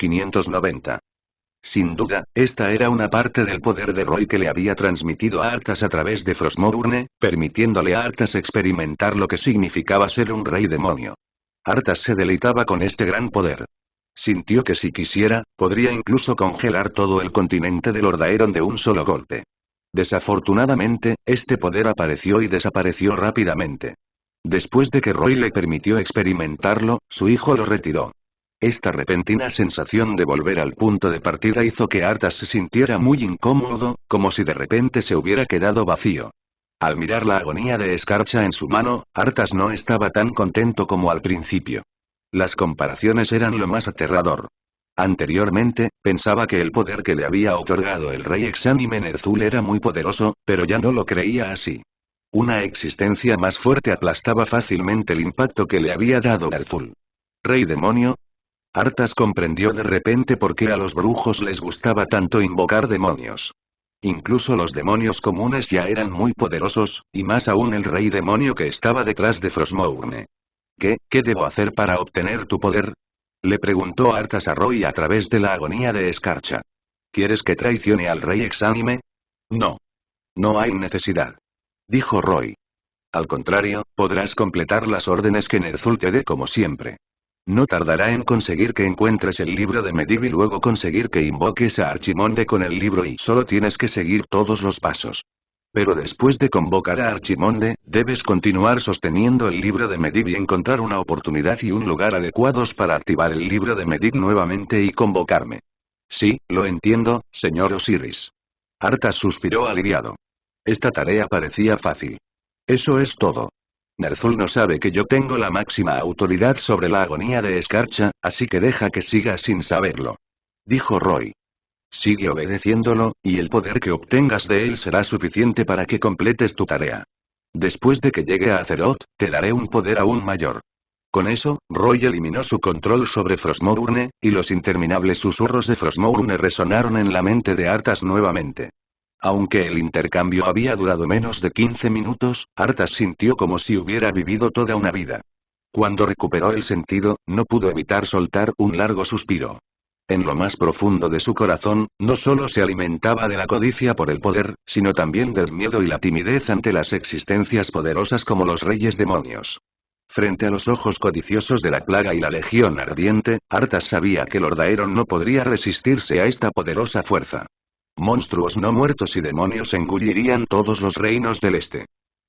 590. Sin duda, esta era una parte del poder de Roy que le había transmitido a Arthas a través de Frostmourne, permitiéndole a Arthas experimentar lo que significaba ser un rey demonio. Arthas se deleitaba con este gran poder. Sintió que si quisiera, podría incluso congelar todo el continente de Lordaeron de un solo golpe. Desafortunadamente, este poder apareció y desapareció rápidamente. Después de que Roy le permitió experimentarlo, su hijo lo retiró. Esta repentina sensación de volver al punto de partida hizo que Arthas se sintiera muy incómodo, como si de repente se hubiera quedado vacío. Al mirar la agonía de escarcha en su mano, Arthas no estaba tan contento como al principio. Las comparaciones eran lo más aterrador. Anteriormente, pensaba que el poder que le había otorgado el rey exánime Ner'zhul era muy poderoso, pero ya no lo creía así. Una existencia más fuerte aplastaba fácilmente el impacto que le había dado Ner'zhul. ¿Rey demonio? Arthas comprendió de repente por qué a los brujos les gustaba tanto invocar demonios. Incluso los demonios comunes ya eran muy poderosos, y más aún el rey demonio que estaba detrás de Frostmourne. ¿Qué debo hacer para obtener tu poder? Le preguntó Arthas a Roy a través de la agonía de escarcha. ¿Quieres que traicione al rey exánime? No. No hay necesidad. Dijo Roy. Al contrario, podrás completar las órdenes que Ner'zhul te dé como siempre. No tardará en conseguir que encuentres el libro de Medivh y luego conseguir que invoques a Archimonde con el libro y solo tienes que seguir todos los pasos. Pero después de convocar a Archimonde, debes continuar sosteniendo el libro de Medivh y encontrar una oportunidad y un lugar adecuados para activar el libro de Medivh nuevamente y convocarme. Sí, lo entiendo, señor Osiris. Arthas suspiró aliviado. Esta tarea parecía fácil. Eso es todo. Ner'zhul no sabe que yo tengo la máxima autoridad sobre la agonía de escarcha, así que deja que siga sin saberlo. Dijo Roy. Sigue obedeciéndolo, y el poder que obtengas de él será suficiente para que completes tu tarea. Después de que llegue a Azeroth, te daré un poder aún mayor. Con eso, Roy eliminó su control sobre Frostmourne, y los interminables susurros de Frostmourne resonaron en la mente de Arthas nuevamente. Aunque el intercambio había durado menos de 15 minutos, Arthas sintió como si hubiera vivido toda una vida. Cuando recuperó el sentido, no pudo evitar soltar un largo suspiro. En lo más profundo de su corazón, no solo se alimentaba de la codicia por el poder, sino también del miedo y la timidez ante las existencias poderosas como los reyes demonios. Frente a los ojos codiciosos de la plaga y la legión ardiente, Arthas sabía que Lordaeron no podría resistirse a esta poderosa fuerza. Monstruos no muertos y demonios engullirían todos los reinos del este.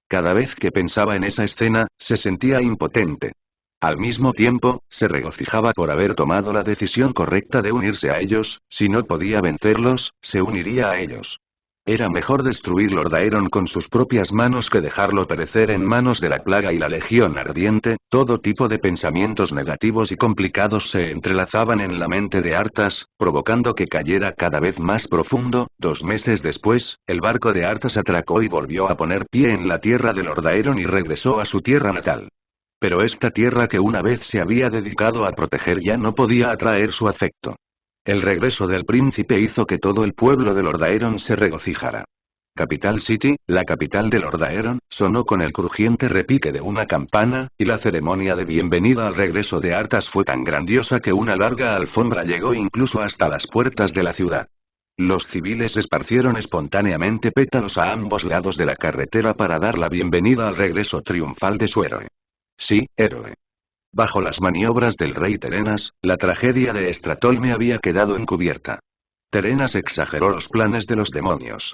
Cada vez que pensaba en esa escena, se sentía impotente. Al mismo tiempo, se regocijaba por haber tomado la decisión correcta de unirse a ellos. Si no podía vencerlos, se uniría a ellos. Era mejor destruir Lordaeron con sus propias manos que dejarlo perecer en manos de la plaga y la legión ardiente. Todo tipo de pensamientos negativos y complicados se entrelazaban en la mente de Arthas, provocando que cayera cada vez más profundo. 2 meses después, el barco de Arthas atracó y volvió a poner pie en la tierra de Lordaeron y regresó a su tierra natal. Pero esta tierra que una vez se había dedicado a proteger ya no podía atraer su afecto. El regreso del príncipe hizo que todo el pueblo de Lordaeron se regocijara. Capital City, la capital de Lordaeron, sonó con el crujiente repique de una campana, y la ceremonia de bienvenida al regreso de Arthas fue tan grandiosa que una larga alfombra llegó incluso hasta las puertas de la ciudad. Los civiles esparcieron espontáneamente pétalos a ambos lados de la carretera para dar la bienvenida al regreso triunfal de su héroe. Sí, héroe. Bajo las maniobras del rey Terenas, la tragedia de Stratolme había quedado encubierta. Terenas exageró los planes de los demonios.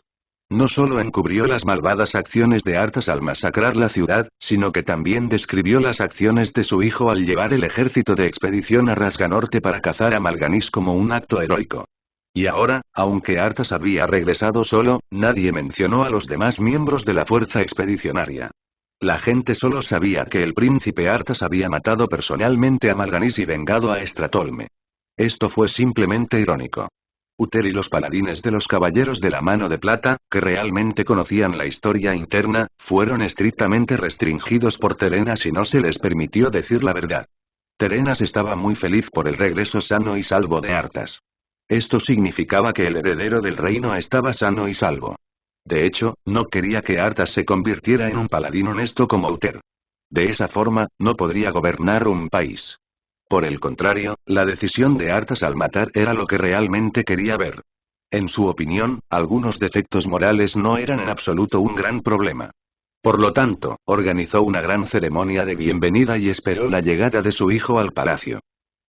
No solo encubrió las malvadas acciones de Arthas al masacrar la ciudad, sino que también describió las acciones de su hijo al llevar el ejército de expedición a Rasganorte para cazar a Malganis como un acto heroico. Y ahora, aunque Arthas había regresado solo, nadie mencionó a los demás miembros de la fuerza expedicionaria. La gente solo sabía que el príncipe Arthas había matado personalmente a Malganis y vengado a Stratolme. Esto fue simplemente irónico. Uther y los paladines de los caballeros de la mano de plata, que realmente conocían la historia interna, fueron estrictamente restringidos por Terenas y no se les permitió decir la verdad. Terenas estaba muy feliz por el regreso sano y salvo de Arthas. Esto significaba que el heredero del reino estaba sano y salvo. De hecho, no quería que Arthas se convirtiera en un paladín honesto como Uther. De esa forma, no podría gobernar un país. Por el contrario, la decisión de Arthas al matar era lo que realmente quería ver. En su opinión, algunos defectos morales no eran en absoluto un gran problema. Por lo tanto, organizó una gran ceremonia de bienvenida y esperó la llegada de su hijo al palacio.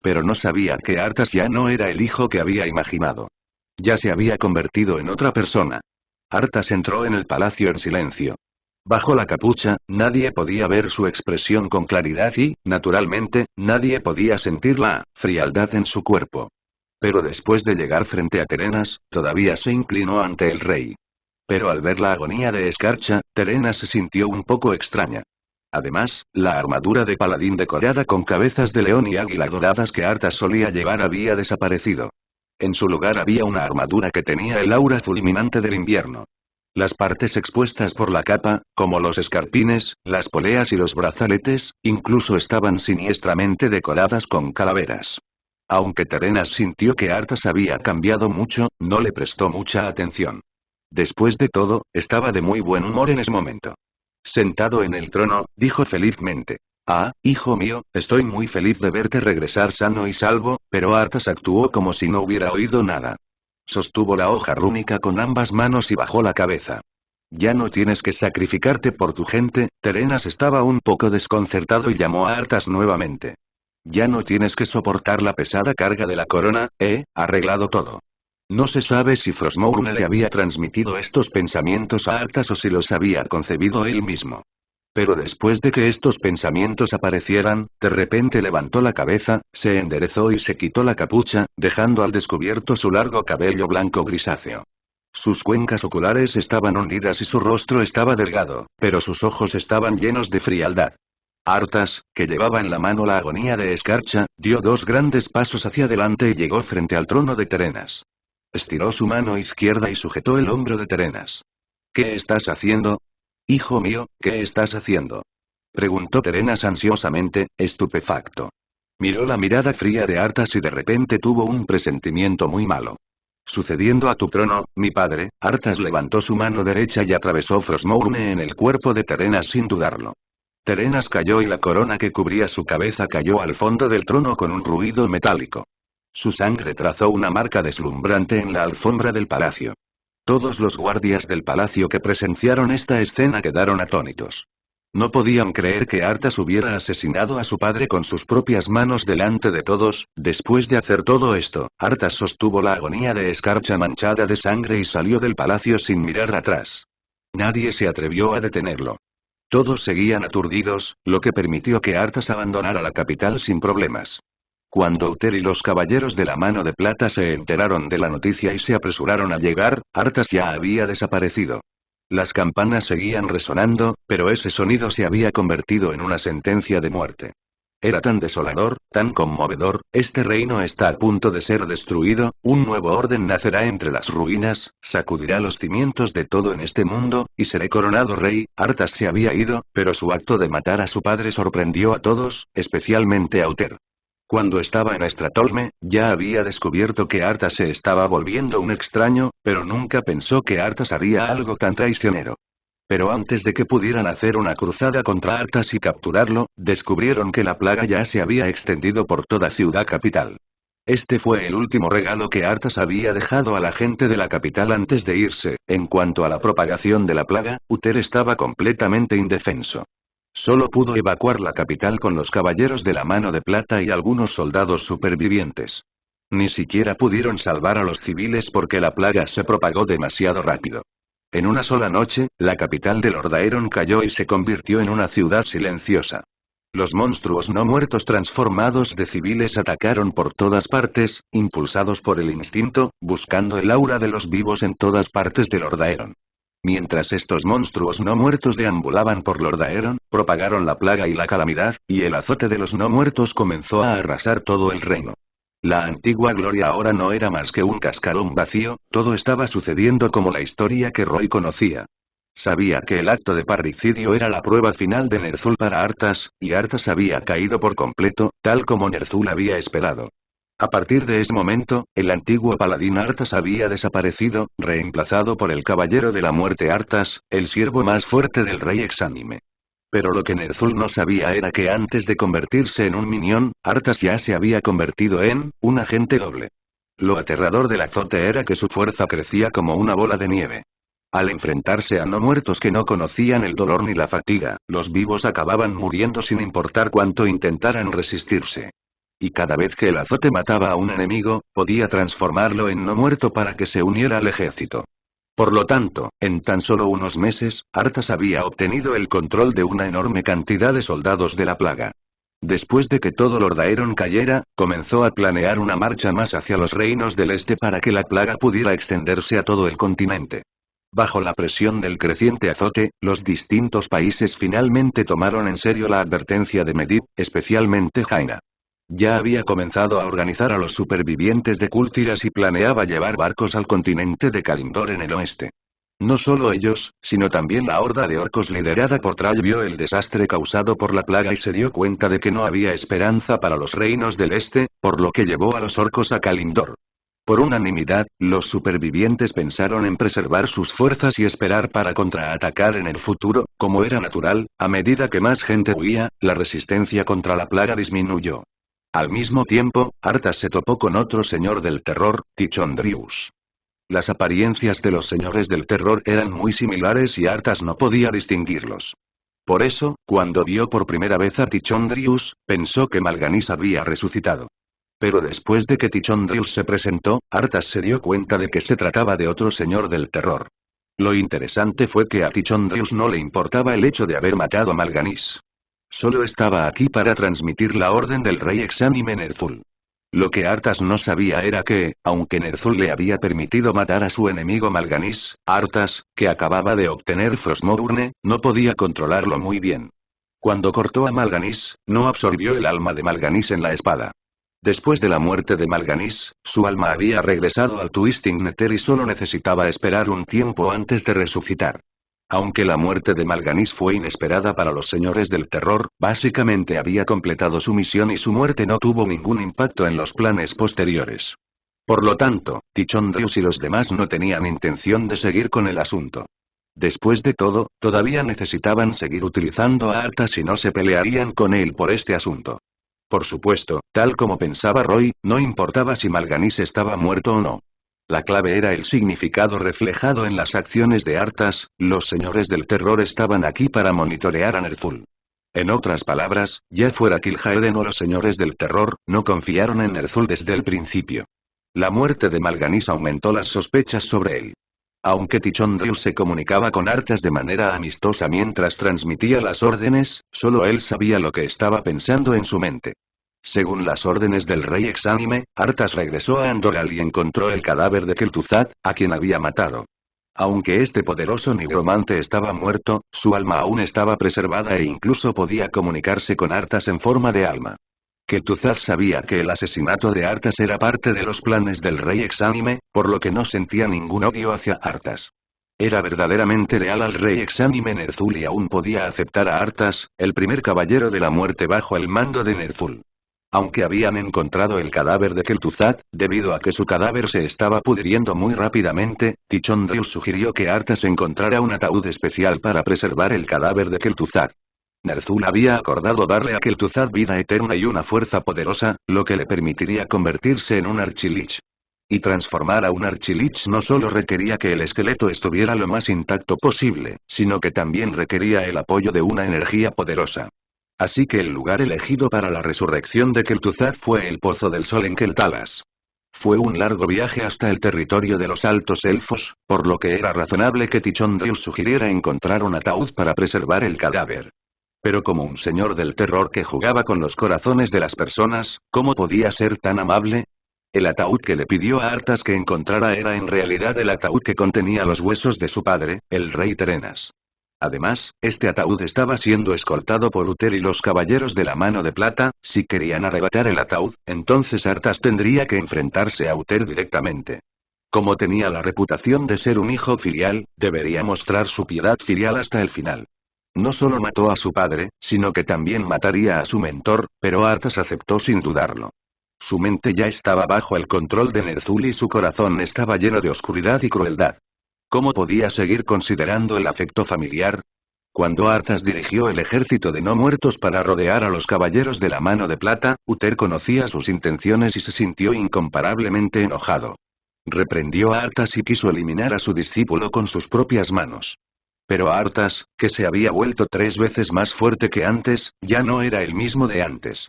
Pero no sabía que Arthas ya no era el hijo que había imaginado. Ya se había convertido en otra persona. Arthas entró en el palacio en silencio. Bajo la capucha, nadie podía ver su expresión con claridad y, naturalmente, nadie podía sentir la frialdad en su cuerpo. Pero después de llegar frente a Terenas, todavía se inclinó ante el rey. Pero al ver la agonía de Escarcha, Terenas se sintió un poco extraña. Además, la armadura de paladín decorada con cabezas de león y águila doradas que Arthas solía llevar había desaparecido. En su lugar había una armadura que tenía el aura fulminante del invierno. Las partes expuestas por la capa, como los escarpines, las poleas y los brazaletes, incluso estaban siniestramente decoradas con calaveras. Aunque Terenas sintió que Arthas había cambiado mucho, no le prestó mucha atención. Después de todo, estaba de muy buen humor en ese momento. Sentado en el trono, dijo felizmente: «Ah, hijo mío, estoy muy feliz de verte regresar sano y salvo», pero Arthas actuó como si no hubiera oído nada. Sostuvo la hoja rúnica con ambas manos y bajó la cabeza. «Ya no tienes que sacrificarte por tu gente», Terenas estaba un poco desconcertado y llamó a Arthas nuevamente. «Ya no tienes que soportar la pesada carga de la corona, he arreglado todo». No se sabe si Frostmourne le había transmitido estos pensamientos a Arthas o si los había concebido él mismo. Pero después de que estos pensamientos aparecieran, de repente levantó la cabeza, se enderezó y se quitó la capucha, dejando al descubierto su largo cabello blanco grisáceo. Sus cuencas oculares estaban hundidas y su rostro estaba delgado, pero sus ojos estaban llenos de frialdad. Arthas, que llevaba en la mano la agonía de Escarcha, dio 2 grandes pasos hacia adelante y llegó frente al trono de Terenas. Estiró su mano izquierda y sujetó el hombro de Terenas. «¿Qué estás haciendo? Hijo mío, ¿qué estás haciendo?», preguntó Terenas ansiosamente, estupefacto. Miró la mirada fría de Arthas y de repente tuvo un presentimiento muy malo. «Sucediendo a tu trono, mi padre», Arthas levantó su mano derecha y atravesó Frostmourne en el cuerpo de Terenas sin dudarlo. Terenas cayó y la corona que cubría su cabeza cayó al fondo del trono con un ruido metálico. Su sangre trazó una marca deslumbrante en la alfombra del palacio. Todos los guardias del palacio que presenciaron esta escena quedaron atónitos. No podían creer que Arthas hubiera asesinado a su padre con sus propias manos delante de todos. Después de hacer todo esto, Arthas sostuvo la agonía de Escarcha manchada de sangre y salió del palacio sin mirar atrás. Nadie se atrevió a detenerlo. Todos seguían aturdidos, lo que permitió que Arthas abandonara la capital sin problemas. Cuando Uther y los caballeros de la mano de plata se enteraron de la noticia y se apresuraron a llegar, Arthas ya había desaparecido. Las campanas seguían resonando, pero ese sonido se había convertido en una sentencia de muerte. Era tan desolador, tan conmovedor: «Este reino está a punto de ser destruido, un nuevo orden nacerá entre las ruinas, sacudirá los cimientos de todo en este mundo, y seré coronado rey». Arthas se había ido, pero su acto de matar a su padre sorprendió a todos, especialmente a Uther. Cuando estaba en Stratholme, ya había descubierto que Arthas se estaba volviendo un extraño, pero nunca pensó que Arthas haría algo tan traicionero. Pero antes de que pudieran hacer una cruzada contra Arthas y capturarlo, descubrieron que la plaga ya se había extendido por toda Ciudad Capital. Este fue el último regalo que Arthas había dejado a la gente de la capital antes de irse. En cuanto a la propagación de la plaga, Uther estaba completamente indefenso. Solo pudo evacuar la capital con los caballeros de la mano de plata y algunos soldados supervivientes. Ni siquiera pudieron salvar a los civiles porque la plaga se propagó demasiado rápido. En una sola noche, la capital de Lordaeron cayó y se convirtió en una ciudad silenciosa. Los monstruos no muertos transformados de civiles atacaron por todas partes, impulsados por el instinto, buscando el aura de los vivos en todas partes de Lordaeron. Mientras estos monstruos no muertos deambulaban por Lordaeron, propagaron la plaga y la calamidad, y el azote de los no muertos comenzó a arrasar todo el reino. La antigua gloria ahora no era más que un cascarón vacío, todo estaba sucediendo como la historia que Roy conocía. Sabía que el acto de parricidio era la prueba final de Ner'zhul para Arthas, y Arthas había caído por completo, tal como Ner'zhul había esperado. A partir de ese momento, el antiguo paladín Arthas había desaparecido, reemplazado por el caballero de la muerte Arthas, el siervo más fuerte del rey exánime. Pero lo que Ner'zhul no sabía era que antes de convertirse en un minión, Arthas ya se había convertido en un agente doble. Lo aterrador del azote era que su fuerza crecía como una bola de nieve. Al enfrentarse a no muertos que no conocían el dolor ni la fatiga, los vivos acababan muriendo sin importar cuánto intentaran resistirse. Y cada vez que el azote mataba a un enemigo, podía transformarlo en no muerto para que se uniera al ejército. Por lo tanto, en tan solo unos meses, Arthas había obtenido el control de una enorme cantidad de soldados de la plaga. Después de que todo Lord Aeron cayera, comenzó a planear una marcha más hacia los reinos del este para que la plaga pudiera extenderse a todo el continente. Bajo la presión del creciente azote, los distintos países finalmente tomaron en serio la advertencia de Medivh, especialmente Jaina. Ya había comenzado a organizar a los supervivientes de Kultiras y planeaba llevar barcos al continente de Kalimdor en el oeste. No solo ellos, sino también la horda de orcos liderada por Thrall vio el desastre causado por la plaga y se dio cuenta de que no había esperanza para los reinos del este, por lo que llevó a los orcos a Kalimdor. Por unanimidad, los supervivientes pensaron en preservar sus fuerzas y esperar para contraatacar en el futuro, como era natural, a medida que más gente huía, la resistencia contra la plaga disminuyó. Al mismo tiempo, Arthas se topó con otro señor del terror, Tichondrius. Las apariencias de los señores del terror eran muy similares y Arthas no podía distinguirlos. Por eso, cuando vio por primera vez a Tichondrius, pensó que Mal'Ganis había resucitado. Pero después de que Tichondrius se presentó, Arthas se dio cuenta de que se trataba de otro señor del terror. Lo interesante fue que a Tichondrius no le importaba el hecho de haber matado a Mal'Ganis. Solo estaba aquí para transmitir la orden del rey exánime Ner'zhul. Lo que Arthas no sabía era que, aunque Ner'zhul le había permitido matar a su enemigo Mal'Ganis, Arthas, que acababa de obtener Frostmourne, no podía controlarlo muy bien. Cuando cortó a Mal'Ganis, no absorbió el alma de Mal'Ganis en la espada. Después de la muerte de Mal'Ganis, su alma había regresado al Twisting Nether y solo necesitaba esperar un tiempo antes de resucitar. Aunque la muerte de Mal'Ganis fue inesperada para los señores del terror, básicamente había completado su misión y su muerte no tuvo ningún impacto en los planes posteriores. Por lo tanto, Tichondrius y los demás no tenían intención de seguir con el asunto. Después de todo, todavía necesitaban seguir utilizando a Arthas y no se pelearían con él por este asunto. Por supuesto, tal como pensaba Roy, no importaba si Mal'Ganis estaba muerto o no. La clave era el significado reflejado en las acciones de Arthas, los señores del terror estaban aquí para monitorear a Ner'zhul. En otras palabras, ya fuera Kil'jaeden o los señores del terror, no confiaron en Ner'zhul desde el principio. La muerte de Mal'Ganis aumentó las sospechas sobre él. Aunque Tichondrius se comunicaba con Arthas de manera amistosa mientras transmitía las órdenes, solo él sabía lo que estaba pensando en su mente. Según las órdenes del rey exánime, Arthas regresó a Andoral y encontró el cadáver de Kel'Thuzad, a quien había matado. Aunque este poderoso nigromante estaba muerto, su alma aún estaba preservada e incluso podía comunicarse con Arthas en forma de alma. Kel'Thuzad sabía que el asesinato de Arthas era parte de los planes del rey exánime, por lo que no sentía ningún odio hacia Arthas. Era verdaderamente leal al rey exánime Ner'zhul y aún podía aceptar a Arthas, el primer caballero de la muerte bajo el mando de Ner'zhul. Aunque habían encontrado el cadáver de Kel'Thuzad, debido a que su cadáver se estaba pudriendo muy rápidamente, Tichondrius sugirió que Arthas encontrara un ataúd especial para preservar el cadáver de Kel'Thuzad. Ner'zhul había acordado darle a Kel'Thuzad vida eterna y una fuerza poderosa, lo que le permitiría convertirse en un Archilich. Y transformar a un Archilich no solo requería que el esqueleto estuviera lo más intacto posible, sino que también requería el apoyo de una energía poderosa. Así que el lugar elegido para la resurrección de Kel'Thuzad fue el Pozo del Sol en Kel'Thalas. Fue un largo viaje hasta el territorio de los altos elfos, por lo que era razonable que Tichondrius sugiriera encontrar un ataúd para preservar el cadáver. Pero como un señor del terror que jugaba con los corazones de las personas, ¿cómo podía ser tan amable? El ataúd que le pidió a Arthas que encontrara era en realidad el ataúd que contenía los huesos de su padre, el rey Terenas. Además, este ataúd estaba siendo escoltado por Uther y los caballeros de la mano de plata. Si querían arrebatar el ataúd, entonces Arthas tendría que enfrentarse a Uther directamente. Como tenía la reputación de ser un hijo filial, debería mostrar su piedad filial hasta el final. No solo mató a su padre, sino que también mataría a su mentor, pero Arthas aceptó sin dudarlo. Su mente ya estaba bajo el control de Ner'zhul y su corazón estaba lleno de oscuridad y crueldad. ¿Cómo podía seguir considerando el afecto familiar? Cuando Arthas dirigió el ejército de no muertos para rodear a los caballeros de la mano de plata, Uther conocía sus intenciones y se sintió incomparablemente enojado. Reprendió a Arthas y quiso eliminar a su discípulo con sus propias manos. Pero Arthas, que se había vuelto 3 veces más fuerte que antes, ya no era el mismo de antes.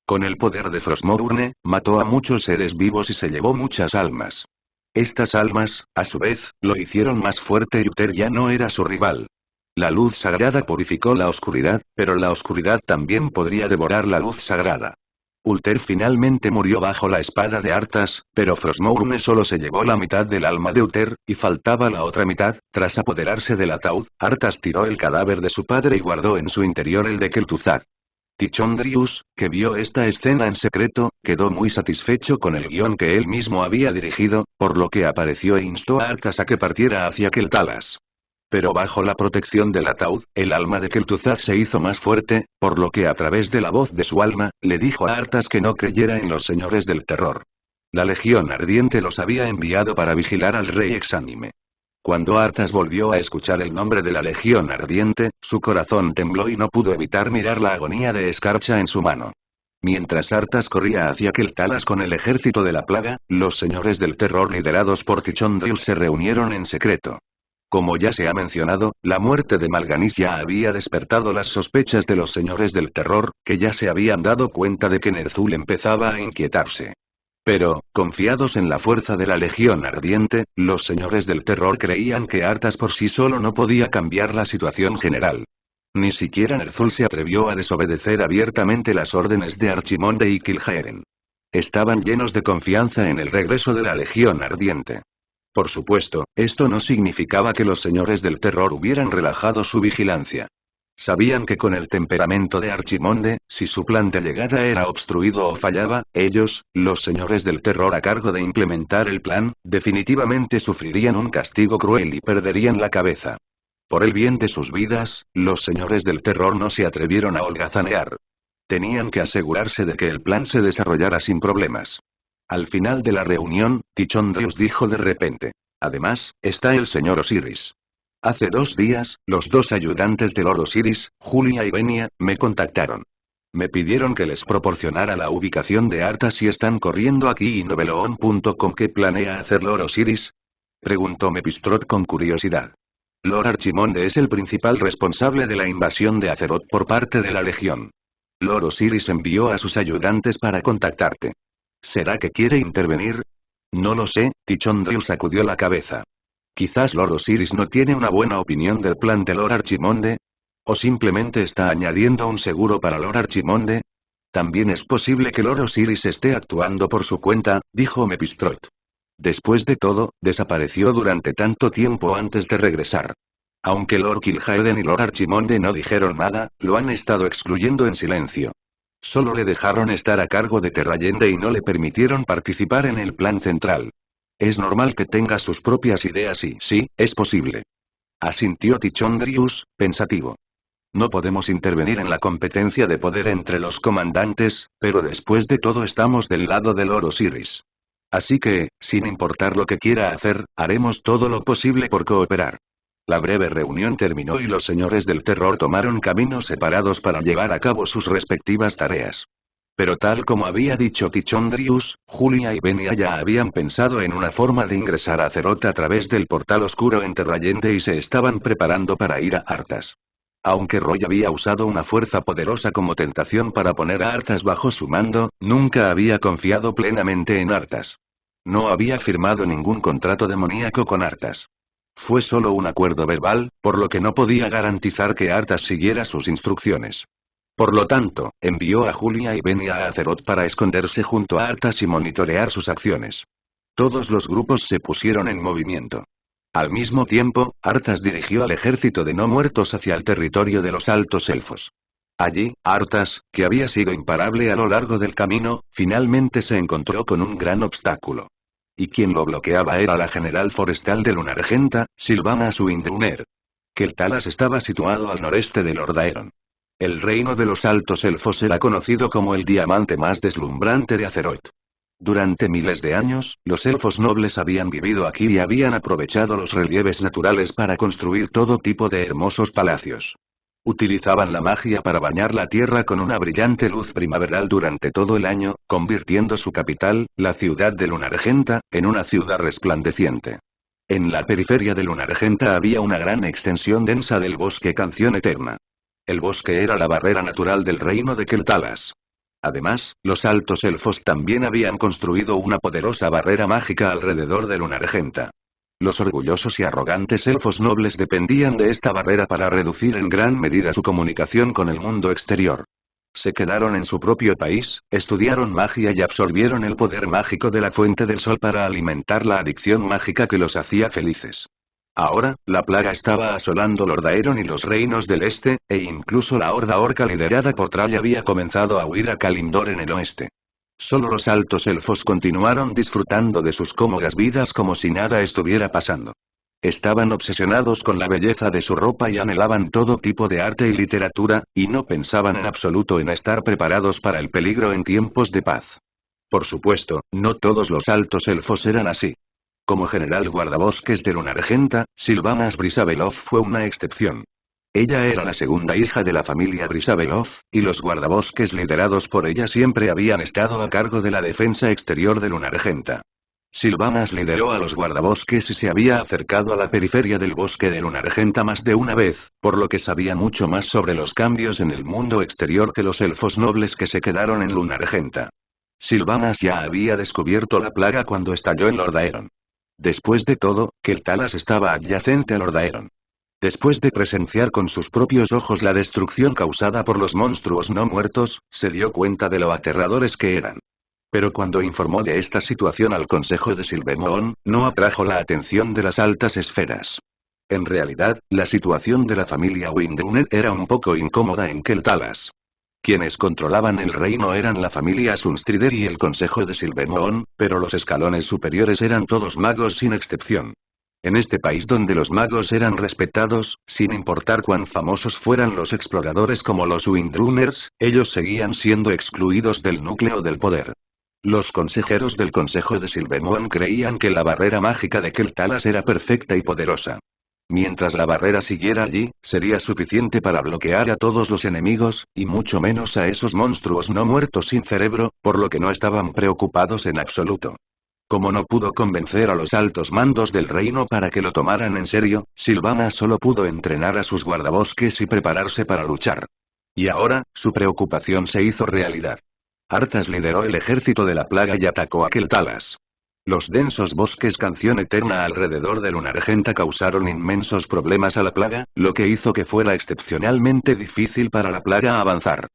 Con el poder de Frostmourne, mató a muchos seres vivos y se llevó muchas almas. Estas almas, a su vez, lo hicieron más fuerte y Uther ya no era su rival. La luz sagrada purificó la oscuridad, pero la oscuridad también podría devorar la luz sagrada. Uther finalmente murió bajo la espada de Arthas, pero Frostmourne solo se llevó la mitad del alma de Uther, y faltaba la otra mitad. Tras apoderarse del ataúd, Arthas tiró el cadáver de su padre y guardó en su interior el de Kel'Thuzad. Tichondrius, que vio esta escena en secreto, quedó muy satisfecho con el guión que él mismo había dirigido, por lo que apareció e instó a Arthas a que partiera hacia Keltalas. Pero bajo la protección del ataúd, el alma de Kel'Thuzad se hizo más fuerte, por lo que a través de la voz de su alma, le dijo a Arthas que no creyera en los señores del terror. La Legión Ardiente los había enviado para vigilar al rey exánime. Cuando Arthas volvió a escuchar el nombre de la Legión Ardiente, su corazón tembló y no pudo evitar mirar la agonía de escarcha en su mano. Mientras Arthas corría hacia Keltalas con el ejército de la plaga, los señores del terror liderados por Tichondrius se reunieron en secreto. Como ya se ha mencionado, la muerte de Mal'Ganis ya había despertado las sospechas de los señores del terror, que ya se habían dado cuenta de que Ner'zhul empezaba a inquietarse. Pero, confiados en la fuerza de la Legión Ardiente, los señores del terror creían que Arthas por sí solo no podía cambiar la situación general. Ni siquiera Ner'zhul se atrevió a desobedecer abiertamente las órdenes de Archimonde y Kil'jaeden. Estaban llenos de confianza en el regreso de la Legión Ardiente. Por supuesto, esto no significaba que los señores del terror hubieran relajado su vigilancia. Sabían que con el temperamento de Archimonde, si su plan de llegada era obstruido o fallaba, ellos, los señores del terror a cargo de implementar el plan, definitivamente sufrirían un castigo cruel y perderían la cabeza. Por el bien de sus vidas, los señores del terror no se atrevieron a holgazanear. Tenían que asegurarse de que el plan se desarrollara sin problemas. Al final de la reunión, Tichondrius dijo de repente: además, está el señor Osiris. Hace 2 días, los 2 ayudantes de Lord Osiris, Julia y Venia, me contactaron. Me pidieron que les proporcionara la ubicación de Arthas y están corriendo aquí y Noveloon.com. ¿Qué planea hacer Lord Osiris?, preguntó Mepistrot con curiosidad. Lord Archimonde es el principal responsable de la invasión de Azeroth por parte de la Legión. Lord Osiris envió a sus ayudantes para contactarte. ¿Será que quiere intervenir? No lo sé, Tichondrius sacudió la cabeza. Quizás Lord Osiris no tiene una buena opinión del plan de Lord Archimonde. ¿O simplemente está añadiendo un seguro para Lord Archimonde? También es posible que Lord Osiris esté actuando por su cuenta, dijo Mepistrot. Después de todo, desapareció durante tanto tiempo antes de regresar. Aunque Lord Kil'jaeden y Lord Archimonde no dijeron nada, lo han estado excluyendo en silencio. Solo le dejaron estar a cargo de Terrayende y no le permitieron participar en el plan central. Es normal que tenga sus propias ideas y sí, es posible. Asintió Tichondrius, pensativo. No podemos intervenir en la competencia de poder entre los comandantes, pero después de todo estamos del lado de Lord Osiris. Así que, sin importar lo que quiera hacer, haremos todo lo posible por cooperar. La breve reunión terminó y los señores del terror tomaron caminos separados para llevar a cabo sus respectivas tareas. Pero tal como había dicho Tichondrius, Julia y Venia ya habían pensado en una forma de ingresar a Azeroth a través del portal oscuro en Terrayende y se estaban preparando para ir a Arthas. Aunque Roy había usado una fuerza poderosa como tentación para poner a Arthas bajo su mando, nunca había confiado plenamente en Arthas. No había firmado ningún contrato demoníaco con Arthas. Fue solo un acuerdo verbal, por lo que no podía garantizar que Arthas siguiera sus instrucciones. Por lo tanto, envió a Julia y Venia a Azeroth para esconderse junto a Arthas y monitorear sus acciones. Todos los grupos se pusieron en movimiento. Al mismo tiempo, Arthas dirigió al ejército de no muertos hacia el territorio de los altos elfos. Allí, Arthas, que había sido imparable a lo largo del camino, finalmente se encontró con un gran obstáculo. Y quien lo bloqueaba era la general forestal de Lunargenta, Sylvana Swin'Drunner. Keltalas estaba situado al noreste de Lordaeron. El reino de los altos elfos era conocido como el diamante más deslumbrante de Azeroth. Durante miles de años, los elfos nobles habían vivido aquí y habían aprovechado los relieves naturales para construir todo tipo de hermosos palacios. Utilizaban la magia para bañar la tierra con una brillante luz primaveral durante todo el año, convirtiendo su capital, la ciudad de Lunargenta, en una ciudad resplandeciente. En la periferia de Lunargenta había una gran extensión densa del bosque Canción Eterna. El bosque era la barrera natural del reino de Keltalas. Además, los altos elfos también habían construido una poderosa barrera mágica alrededor de Lunargenta. Los orgullosos y arrogantes elfos nobles dependían de esta barrera para reducir en gran medida su comunicación con el mundo exterior. Se quedaron en su propio país, estudiaron magia y absorbieron el poder mágico de la Fuente del Sol para alimentar la adicción mágica que los hacía felices. Ahora, la plaga estaba asolando Lordaeron y los reinos del este, e incluso la horda orca liderada por Trall había comenzado a huir a Kalimdor en el oeste. Solo los altos elfos continuaron disfrutando de sus cómodas vidas como si nada estuviera pasando. Estaban obsesionados con la belleza de su ropa y anhelaban todo tipo de arte y literatura, y no pensaban en absoluto en estar preparados para el peligro en tiempos de paz. Por supuesto, no todos los altos elfos eran así. Como general guardabosques de Lunargenta, Sylvanas Brisaveloth fue una excepción. Ella era la segunda hija de la familia Brisaveloth, y los guardabosques liderados por ella siempre habían estado a cargo de la defensa exterior de Lunargenta. Sylvanas lideró a los guardabosques y se había acercado a la periferia del bosque de Lunargenta más de una vez, por lo que sabía mucho más sobre los cambios en el mundo exterior que los elfos nobles que se quedaron en Lunargenta. Sylvanas ya había descubierto la plaga cuando estalló en Lordaeron. Después de todo, Keltalas estaba adyacente a Lordaeron. Después de presenciar con sus propios ojos la destrucción causada por los monstruos no muertos, se dio cuenta de lo aterradores que eran. Pero cuando informó de esta situación al consejo de Sylvemoon, no atrajo la atención de las altas esferas. En realidad, la situación de la familia Windrunner era un poco incómoda en Keltalas. Quienes controlaban el reino eran la familia Sunstrider y el consejo de Sylvemoon, pero los escalones superiores eran todos magos sin excepción. En este país donde los magos eran respetados, sin importar cuán famosos fueran los exploradores como los Windrunners, ellos seguían siendo excluidos del núcleo del poder. Los consejeros del consejo de Sylvemoon creían que la barrera mágica de Keltalas era perfecta y poderosa. Mientras la barrera siguiera allí, sería suficiente para bloquear a todos los enemigos, y mucho menos a esos monstruos no muertos sin cerebro, por lo que no estaban preocupados en absoluto. Como no pudo convencer a los altos mandos del reino para que lo tomaran en serio, Sylvanas solo pudo entrenar a sus guardabosques y prepararse para luchar. Y ahora, su preocupación se hizo realidad. Arthas lideró el ejército de la plaga y atacó a Keltalas. Los densos bosques Canción Eterna alrededor de Lunargenta causaron inmensos problemas a la plaga, lo que hizo que fuera excepcionalmente difícil para la plaga avanzar.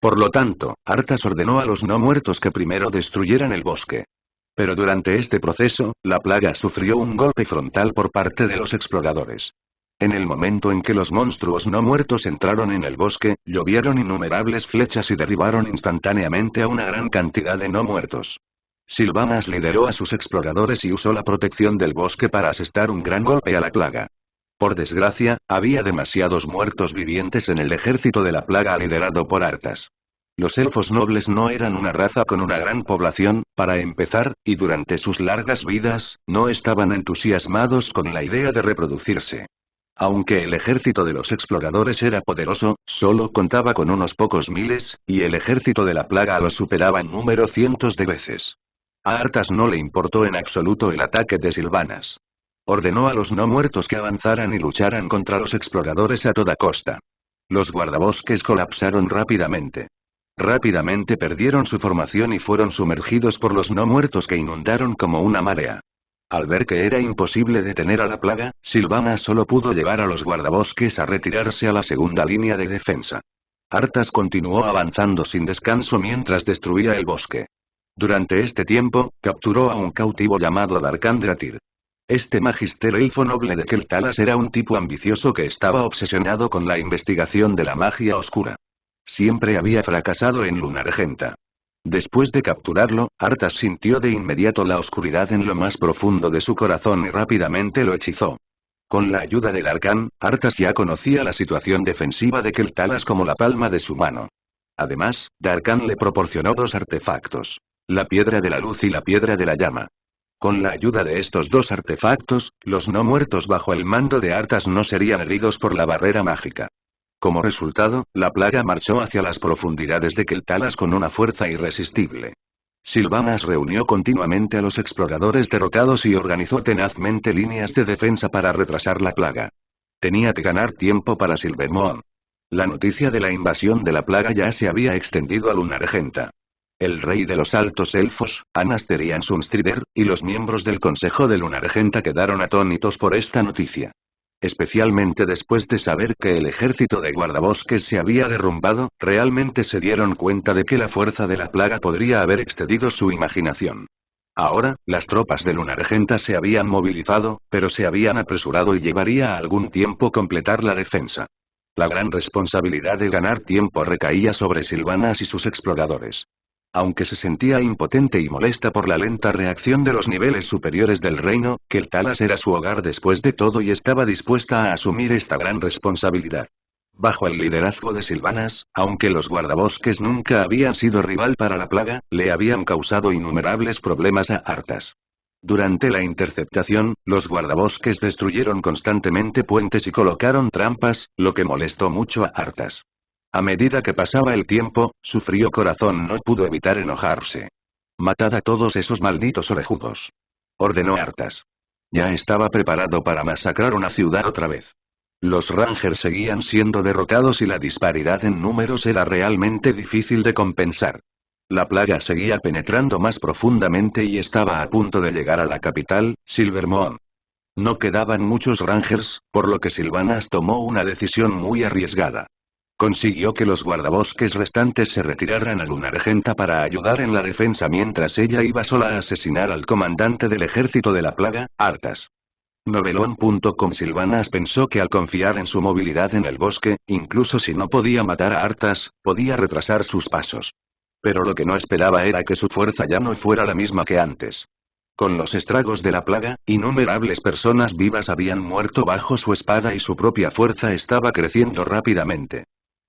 Por lo tanto, Arthas ordenó a los no muertos que primero destruyeran el bosque. Pero durante este proceso, la plaga sufrió un golpe frontal por parte de los exploradores. En el momento en que los monstruos no muertos entraron en el bosque, llovieron innumerables flechas y derribaron instantáneamente a una gran cantidad de no muertos. Sylvanas lideró a sus exploradores y usó la protección del bosque para asestar un gran golpe a la plaga. Por desgracia, había demasiados muertos vivientes en el ejército de la plaga liderado por Arthas. Los elfos nobles no eran una raza con una gran población, para empezar, y durante sus largas vidas, no estaban entusiasmados con la idea de reproducirse. Aunque el ejército de los exploradores era poderoso, solo contaba con unos pocos miles, y el ejército de la plaga los superaba en número cientos de veces. A Arthas no le importó en absoluto el ataque de Sylvanas. Ordenó a los no muertos que avanzaran y lucharan contra los exploradores a toda costa. Los guardabosques colapsaron rápidamente. Rápidamente perdieron su formación y fueron sumergidos por los no muertos que inundaron como una marea. Al ver que era imposible detener a la plaga, Sylvanas solo pudo llevar a los guardabosques a retirarse a la segunda línea de defensa. Arthas continuó avanzando sin descanso mientras destruía el bosque. Durante este tiempo, capturó a un cautivo llamado Darkan Dratir. Este magister elfo noble de Keltalas era un tipo ambicioso que estaba obsesionado con la investigación de la magia oscura. Siempre había fracasado en Lunargenta. Después de capturarlo, Arthas sintió de inmediato la oscuridad en lo más profundo de su corazón y rápidamente lo hechizó. Con la ayuda del Arcán, Arthas ya conocía la situación defensiva de Keltalas como la palma de su mano. Además, Darkan le proporcionó dos artefactos: la piedra de la luz y la piedra de la llama. Con la ayuda de estos dos artefactos, los no muertos bajo el mando de Arthas no serían heridos por la barrera mágica. Como resultado, la plaga marchó hacia las profundidades de Keltalas con una fuerza irresistible. Sylvanas reunió continuamente a los exploradores derrotados y organizó tenazmente líneas de defensa para retrasar la plaga. Tenía que ganar tiempo para Silvermoon. La noticia de la invasión de la plaga ya se había extendido a Lunargenta. El rey de los altos elfos, Anasterian Sunstrider, y los miembros del consejo de Lunargenta quedaron atónitos por esta noticia. Especialmente después de saber que el ejército de guardabosques se había derrumbado, realmente se dieron cuenta de que la fuerza de la plaga podría haber excedido su imaginación. Ahora, las tropas de Lunargenta se habían movilizado, pero se habían apresurado y llevaría algún tiempo completar la defensa. La gran responsabilidad de ganar tiempo recaía sobre Sylvanas y sus exploradores. Aunque se sentía impotente y molesta por la lenta reacción de los niveles superiores del reino, Keltalas era su hogar después de todo y estaba dispuesta a asumir esta gran responsabilidad. Bajo el liderazgo de Sylvanas, aunque los guardabosques nunca habían sido rival para la plaga, le habían causado innumerables problemas a Arthas. Durante la interceptación, los guardabosques destruyeron constantemente puentes y colocaron trampas, lo que molestó mucho a Arthas. A medida que pasaba el tiempo, su frío corazón no pudo evitar enojarse. «Matad a todos esos malditos orejudos», ordenó Arthas. Ya estaba preparado para masacrar una ciudad otra vez. Los Rangers seguían siendo derrotados y la disparidad en números era realmente difícil de compensar. La plaga seguía penetrando más profundamente y estaba a punto de llegar a la capital, Silvermoon. No quedaban muchos Rangers, por lo que Sylvanas tomó una decisión muy arriesgada. Consiguió que los guardabosques restantes se retiraran a Lunargenta para ayudar en la defensa mientras ella iba sola a asesinar al comandante del ejército de la plaga, Arthas. Novelón.com Sylvanas pensó que al confiar en su movilidad en el bosque, incluso si no podía matar a Arthas, podía retrasar sus pasos. Pero lo que no esperaba era que su fuerza ya no fuera la misma que antes. Con los estragos de la plaga, innumerables personas vivas habían muerto bajo su espada y su propia fuerza estaba creciendo rápidamente.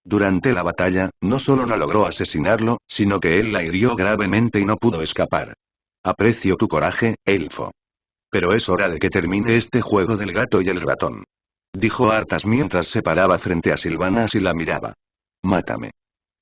Durante la batalla, no solo no logró asesinarlo, sino que él la hirió gravemente y no pudo escapar. Aprecio tu coraje, elfo. Pero es hora de que termine este juego del gato y el ratón. Dijo Arthas mientras se paraba frente a Sylvanas y la miraba. Mátame.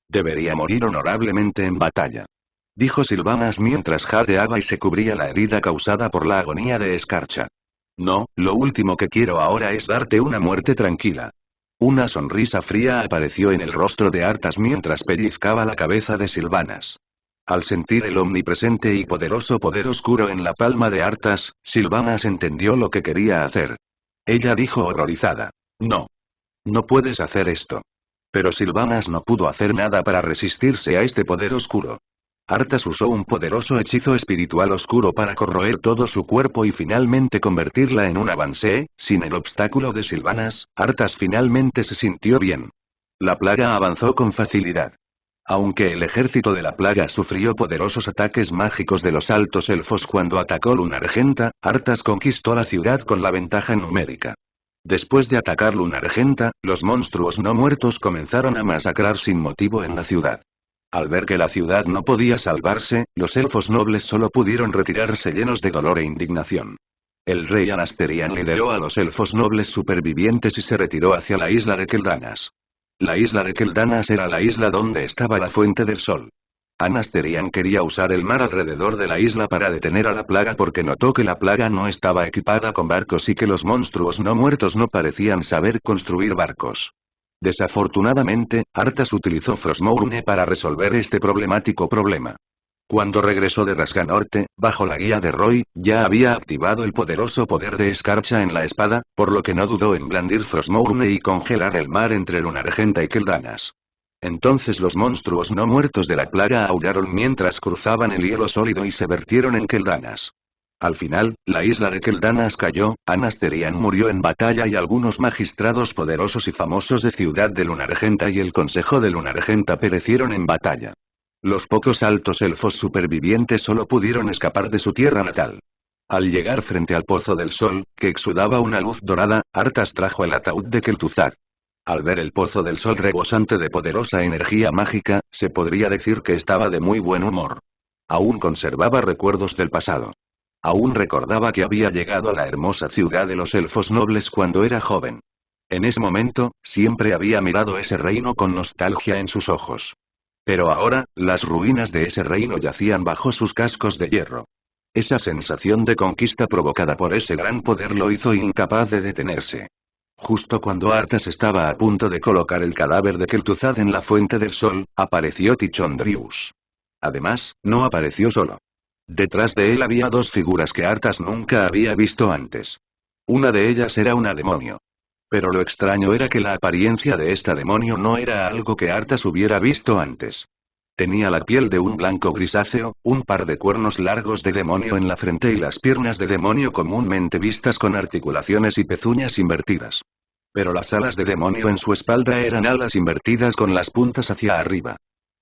Debería morir honorablemente en batalla. Dijo Sylvanas mientras jadeaba y se cubría la herida causada por la agonía de escarcha. No, lo último que quiero ahora es darte una muerte tranquila. Una sonrisa fría apareció en el rostro de Arthas mientras pellizcaba la cabeza de Sylvanas. Al sentir el omnipresente y poderoso poder oscuro en la palma de Arthas, Sylvanas entendió lo que quería hacer. Ella dijo horrorizada. No. No puedes hacer esto. Pero Sylvanas no pudo hacer nada para resistirse a este poder oscuro. Arthas usó un poderoso hechizo espiritual oscuro para corroer todo su cuerpo y finalmente convertirla en un avancée, sin el obstáculo de Sylvanas, Arthas finalmente se sintió bien. La plaga avanzó con facilidad. Aunque el ejército de la plaga sufrió poderosos ataques mágicos de los altos elfos cuando atacó Lunargenta, Arthas conquistó la ciudad con la ventaja numérica. Después de atacar Lunargenta, los monstruos no muertos comenzaron a masacrar sin motivo en la ciudad. Al ver que la ciudad no podía salvarse, los elfos nobles solo pudieron retirarse llenos de dolor e indignación. El rey Anasterian lideró a los elfos nobles supervivientes y se retiró hacia la isla de Keldanas. La isla de Keldanas era la isla donde estaba la fuente del sol. Anasterian quería usar el mar alrededor de la isla para detener a la plaga porque notó que la plaga no estaba equipada con barcos y que los monstruos no muertos no parecían saber construir barcos. Desafortunadamente, Arthas utilizó Frostmourne para resolver este problemático problema. Cuando regresó de Rasganorte, bajo la guía de Roy, ya había activado el poderoso poder de escarcha en la espada, por lo que no dudó en blandir Frostmourne y congelar el mar entre Lunargenta y Keldanas. Entonces los monstruos no muertos de la plaga aullaron mientras cruzaban el hielo sólido y se vertieron en Keldanas. Al final, la isla de Keldanas cayó, Anasterian murió en batalla y algunos magistrados poderosos y famosos de Ciudad de Lunargenta y el Consejo de Lunargenta perecieron en batalla. Los pocos altos elfos supervivientes solo pudieron escapar de su tierra natal. Al llegar frente al Pozo del Sol, que exudaba una luz dorada, Arthas trajo el ataúd de Kel'Thuzad. Al ver el Pozo del Sol rebosante de poderosa energía mágica, se podría decir que estaba de muy buen humor. Aún conservaba recuerdos del pasado. Aún recordaba que había llegado a la hermosa ciudad de los elfos nobles cuando era joven. En ese momento, siempre había mirado ese reino con nostalgia en sus ojos. Pero ahora, las ruinas de ese reino yacían bajo sus cascos de hierro. Esa sensación de conquista provocada por ese gran poder lo hizo incapaz de detenerse. Justo cuando Arthas estaba a punto de colocar el cadáver de Kel'Thuzad en la Fuente del Sol, apareció Tichondrius. Además, no apareció solo. Detrás de él había dos figuras que Arthas nunca había visto antes. Una de ellas era una demonio. Pero lo extraño era que la apariencia de esta demonio no era algo que Arthas hubiera visto antes. Tenía la piel de un blanco grisáceo, un par de cuernos largos de demonio en la frente y las piernas de demonio comúnmente vistas con articulaciones y pezuñas invertidas. Pero las alas de demonio en su espalda eran alas invertidas con las puntas hacia arriba.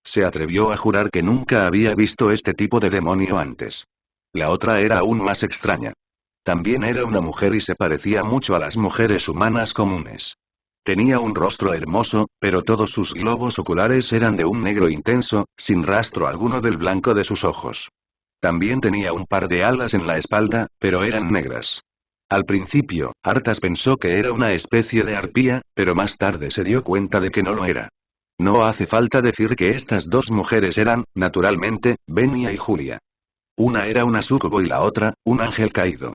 Se atrevió a jurar que nunca había visto este tipo de demonio antes. La otra era aún más extraña. También era una mujer y se parecía mucho a las mujeres humanas comunes. Tenía un rostro hermoso, pero todos sus globos oculares eran de un negro intenso, sin rastro alguno del blanco de sus ojos. También tenía un par de alas en la espalda, pero eran negras. Al principio, Arthas pensó que era una especie de arpía, pero más tarde se dio cuenta de que no lo era. No hace falta decir que estas dos mujeres eran, naturalmente, Venia y Julia. Una era una súcubo y la otra, un ángel caído.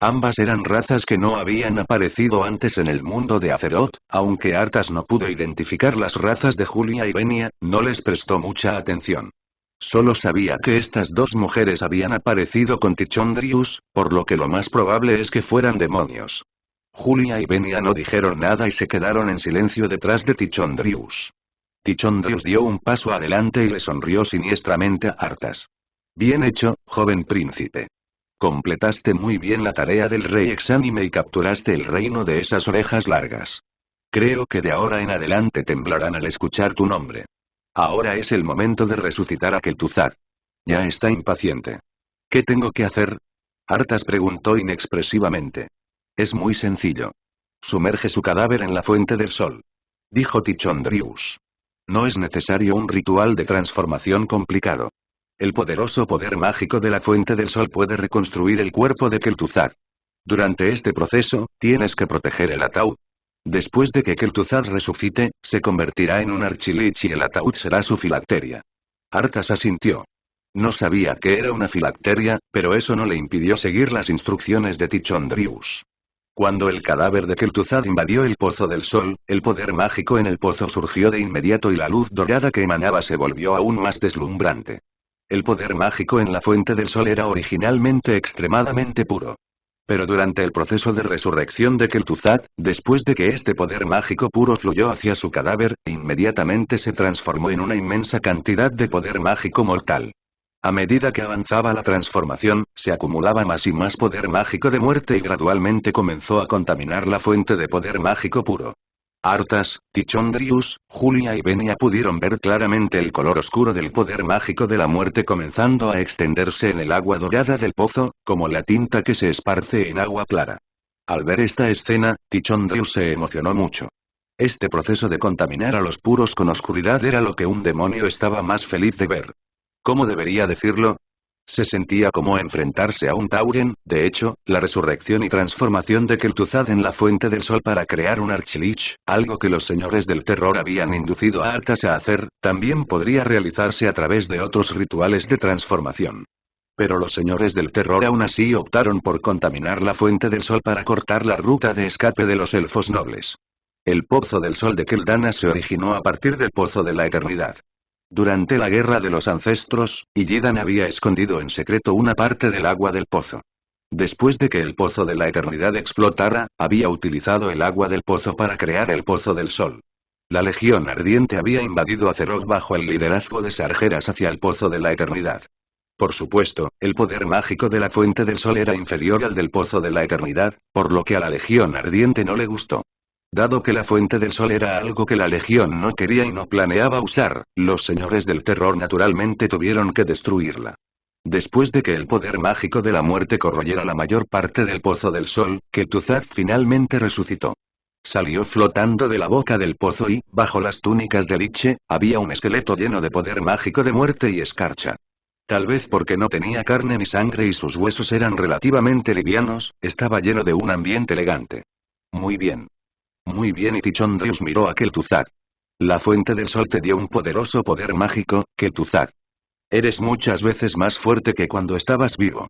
Ambas eran razas que no habían aparecido antes en el mundo de Azeroth, aunque Arthas no pudo identificar las razas de Julia y Venia, no les prestó mucha atención. Solo sabía que estas dos mujeres habían aparecido con Tichondrius, por lo que lo más probable es que fueran demonios. Julia y Venia no dijeron nada y se quedaron en silencio detrás de Tichondrius. Tichondrius dio un paso adelante y le sonrió siniestramente a Arthas. Bien hecho, joven príncipe. Completaste muy bien la tarea del rey exánime y capturaste el reino de esas orejas largas. Creo que de ahora en adelante temblarán al escuchar tu nombre. Ahora es el momento de resucitar a Kel'Thuzad. Ya está impaciente. ¿Qué tengo que hacer? Arthas preguntó inexpresivamente. Es muy sencillo. Sumerge su cadáver en la Fuente del Sol. Dijo Tichondrius. No es necesario un ritual de transformación complicado. El poderoso poder mágico de la Fuente del Sol puede reconstruir el cuerpo de Kel'Thuzad. Durante este proceso, tienes que proteger el ataúd. Después de que Kel'Thuzad resucite, se convertirá en un archilich y el ataúd será su filacteria. Arthas asintió. No sabía que era una filacteria, pero eso no le impidió seguir las instrucciones de Tichondrius. Cuando el cadáver de Kel'Thuzad invadió el Pozo del Sol, el poder mágico en el pozo surgió de inmediato y la luz dorada que emanaba se volvió aún más deslumbrante. El poder mágico en la Fuente del Sol era originalmente extremadamente puro. Pero durante el proceso de resurrección de Kel'Thuzad, después de que este poder mágico puro fluyó hacia su cadáver, inmediatamente se transformó en una inmensa cantidad de poder mágico mortal. A medida que avanzaba la transformación, se acumulaba más y más poder mágico de muerte y gradualmente comenzó a contaminar la fuente de poder mágico puro. Arthas, Tichondrius, Julia y Venia pudieron ver claramente el color oscuro del poder mágico de la muerte comenzando a extenderse en el agua dorada del pozo, como la tinta que se esparce en agua clara. Al ver esta escena, Tichondrius se emocionó mucho. Este proceso de contaminar a los puros con oscuridad era lo que un demonio estaba más feliz de ver. ¿Cómo debería decirlo? Se sentía como enfrentarse a un Tauren. De hecho, la resurrección y transformación de Kel'Thuzad en la Fuente del Sol para crear un Archilich, algo que los señores del terror habían inducido a Arthas a hacer, también podría realizarse a través de otros rituales de transformación. Pero los señores del terror aún así optaron por contaminar la Fuente del Sol para cortar la ruta de escape de los elfos nobles. El Pozo del Sol de Keldana se originó a partir del Pozo de la Eternidad. Durante la Guerra de los Ancestros, Illidan había escondido en secreto una parte del agua del pozo. Después de que el Pozo de la Eternidad explotara, había utilizado el agua del pozo para crear el Pozo del Sol. La Legión Ardiente había invadido Azeroth bajo el liderazgo de Sargeras hacia el Pozo de la Eternidad. Por supuesto, el poder mágico de la Fuente del Sol era inferior al del Pozo de la Eternidad, por lo que a la Legión Ardiente no le gustó. Dado que la Fuente del Sol era algo que la Legión no quería y no planeaba usar, los señores del terror naturalmente tuvieron que destruirla. Después de que el poder mágico de la muerte corroyera la mayor parte del Pozo del Sol, Kel'Thuzad finalmente resucitó. Salió flotando de la boca del pozo y, bajo las túnicas de Liche, había un esqueleto lleno de poder mágico de muerte y escarcha. Tal vez porque no tenía carne ni sangre y sus huesos eran relativamente livianos, estaba lleno de un ambiente elegante. Muy bien. Muy bien, y Tichondrius miró a Kel'Thuzad. La fuente del sol te dio un poderoso poder mágico, Kel'Thuzad. Eres muchas veces más fuerte que cuando estabas vivo.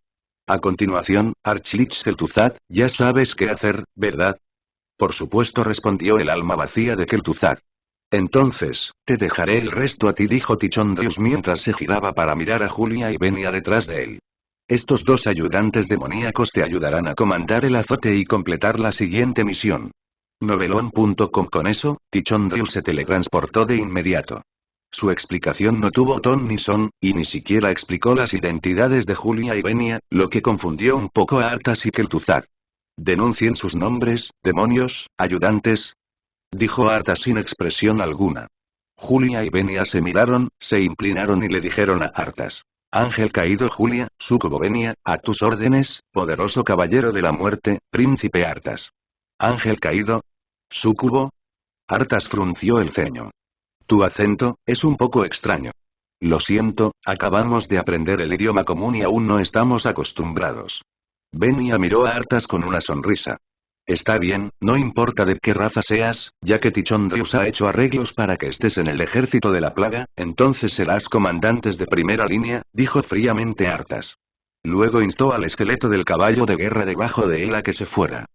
A continuación, Archlich Kel'Thuzad, ya sabes qué hacer, ¿verdad? Por supuesto, respondió el alma vacía de Kel'Thuzad. Entonces, te dejaré el resto a ti, dijo Tichondrius mientras se giraba para mirar a Julia y venía detrás de él. Estos dos ayudantes demoníacos te ayudarán a comandar el azote y completar la siguiente misión. Novelón.com. Con eso, Tichondrius se teletransportó de inmediato. Su explicación no tuvo ton ni son, y ni siquiera explicó las identidades de Julia y Venia, lo que confundió un poco a Arthas y Kel'Thuzad. Denuncien sus nombres, demonios, ayudantes, dijo Arthas sin expresión alguna. Julia y Venia se miraron, se inclinaron y le dijeron a Arthas. Ángel caído Julia, Sucubo Venia, a tus órdenes, poderoso caballero de la muerte, príncipe Arthas. Ángel caído. ¿Sucubo? Arthas frunció el ceño. Tu acento, es un poco extraño. Lo siento, acabamos de aprender el idioma común y aún no estamos acostumbrados. Venia miró a Arthas con una sonrisa. Está bien, no importa de qué raza seas, ya que Tichondrius ha hecho arreglos para que estés en el ejército de la plaga, entonces serás comandantes de primera línea, dijo fríamente Arthas. Luego instó al esqueleto del caballo de guerra debajo de él a que se fuera.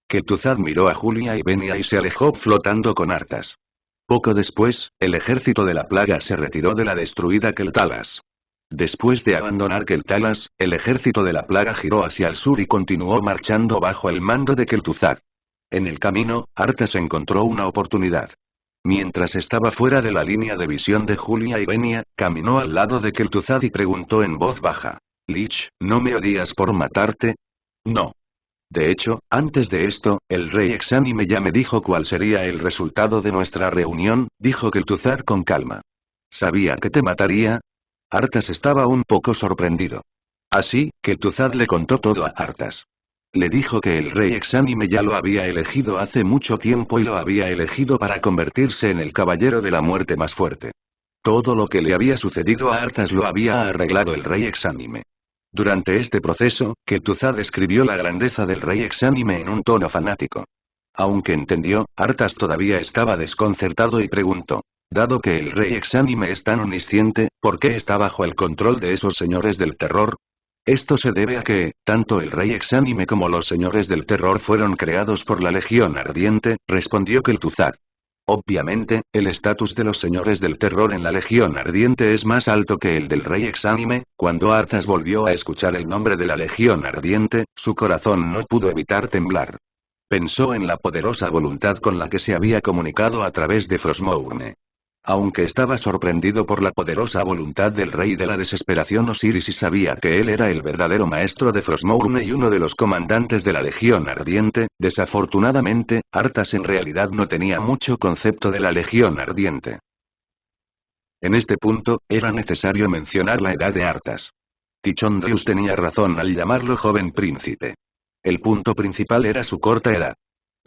Kel'Thuzad miró a Julia y Venia y se alejó flotando con Arthas. Poco después, el ejército de la plaga se retiró de la destruida Keltalas. Después de abandonar Keltalas, el ejército de la plaga giró hacia el sur y continuó marchando bajo el mando de Kel'Thuzad. En el camino, Arthas encontró una oportunidad. Mientras estaba fuera de la línea de visión de Julia y Venia, caminó al lado de Kel'Thuzad y preguntó en voz baja. Lich, ¿no me odias por matarte? No. De hecho, antes de esto, el rey Exánime ya me dijo cuál sería el resultado de nuestra reunión, dijo Kel'Thuzad con calma. ¿Sabía que te mataría? Arthas estaba un poco sorprendido. Así, Kel'Thuzad le contó todo a Arthas. Le dijo que el rey Exánime ya lo había elegido hace mucho tiempo y lo había elegido para convertirse en el caballero de la muerte más fuerte. Todo lo que le había sucedido a Arthas lo había arreglado el rey Exánime. Durante este proceso, Kel'Thuzad describió la grandeza del rey Exánime en un tono fanático. Aunque entendió, Arthas todavía estaba desconcertado y preguntó. Dado que el rey Exánime es tan omnisciente, ¿por qué está bajo el control de esos señores del terror? Esto se debe a que, tanto el rey Exánime como los señores del terror fueron creados por la Legión Ardiente, respondió Kel'Thuzad. Obviamente, el estatus de los señores del terror en la Legión Ardiente es más alto que el del rey Exánime. Cuando Arthas volvió a escuchar el nombre de la Legión Ardiente, su corazón no pudo evitar temblar. Pensó en la poderosa voluntad con la que se había comunicado a través de Frostmourne. Aunque estaba sorprendido por la poderosa voluntad del rey de la desesperación Osiris y sabía que él era el verdadero maestro de Frostmourne y uno de los comandantes de la Legión Ardiente, desafortunadamente, Arthas en realidad no tenía mucho concepto de la Legión Ardiente. En este punto, era necesario mencionar la edad de Arthas. Tichondrius tenía razón al llamarlo joven príncipe. El punto principal era su corta edad.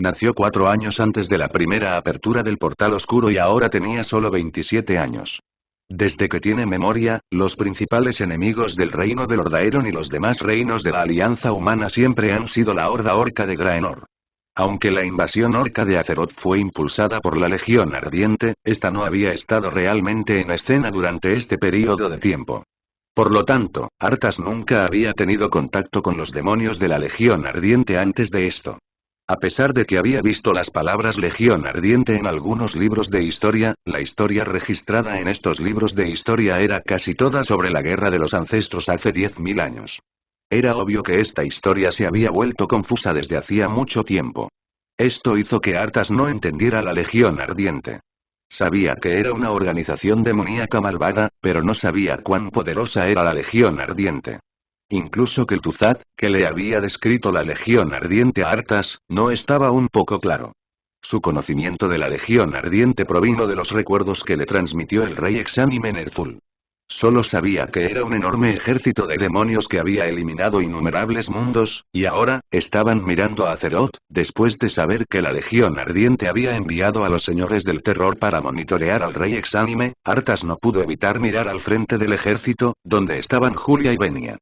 Nació 4 años antes de la primera apertura del portal oscuro y ahora tenía solo 27 años. Desde que tiene memoria, los principales enemigos del reino de Lordaeron y los demás reinos de la Alianza Humana siempre han sido la Horda Orca de Draenor. Aunque la invasión orca de Azeroth fue impulsada por la Legión Ardiente, esta no había estado realmente en escena durante este período de tiempo. Por lo tanto, Arthas nunca había tenido contacto con los demonios de la Legión Ardiente antes de esto. A pesar de que había visto las palabras Legión Ardiente en algunos libros de historia, la historia registrada en estos libros de historia era casi toda sobre la guerra de los ancestros hace 10.000 años. Era obvio que esta historia se había vuelto confusa desde hacía mucho tiempo. Esto hizo que Arthas no entendiera la Legión Ardiente. Sabía que era una organización demoníaca malvada, pero no sabía cuán poderosa era la Legión Ardiente. Incluso Kel'Thuzad, que le había descrito la Legión Ardiente a Arthas, no estaba un poco claro. Su conocimiento de la Legión Ardiente provino de los recuerdos que le transmitió el rey Exánime Ner'zhul. Solo sabía que era un enorme ejército de demonios que había eliminado innumerables mundos, y ahora, estaban mirando a Azeroth, después de saber que la Legión Ardiente había enviado a los señores del terror para monitorear al rey Exánime. Arthas no pudo evitar mirar al frente del ejército, donde estaban Julia y Venia.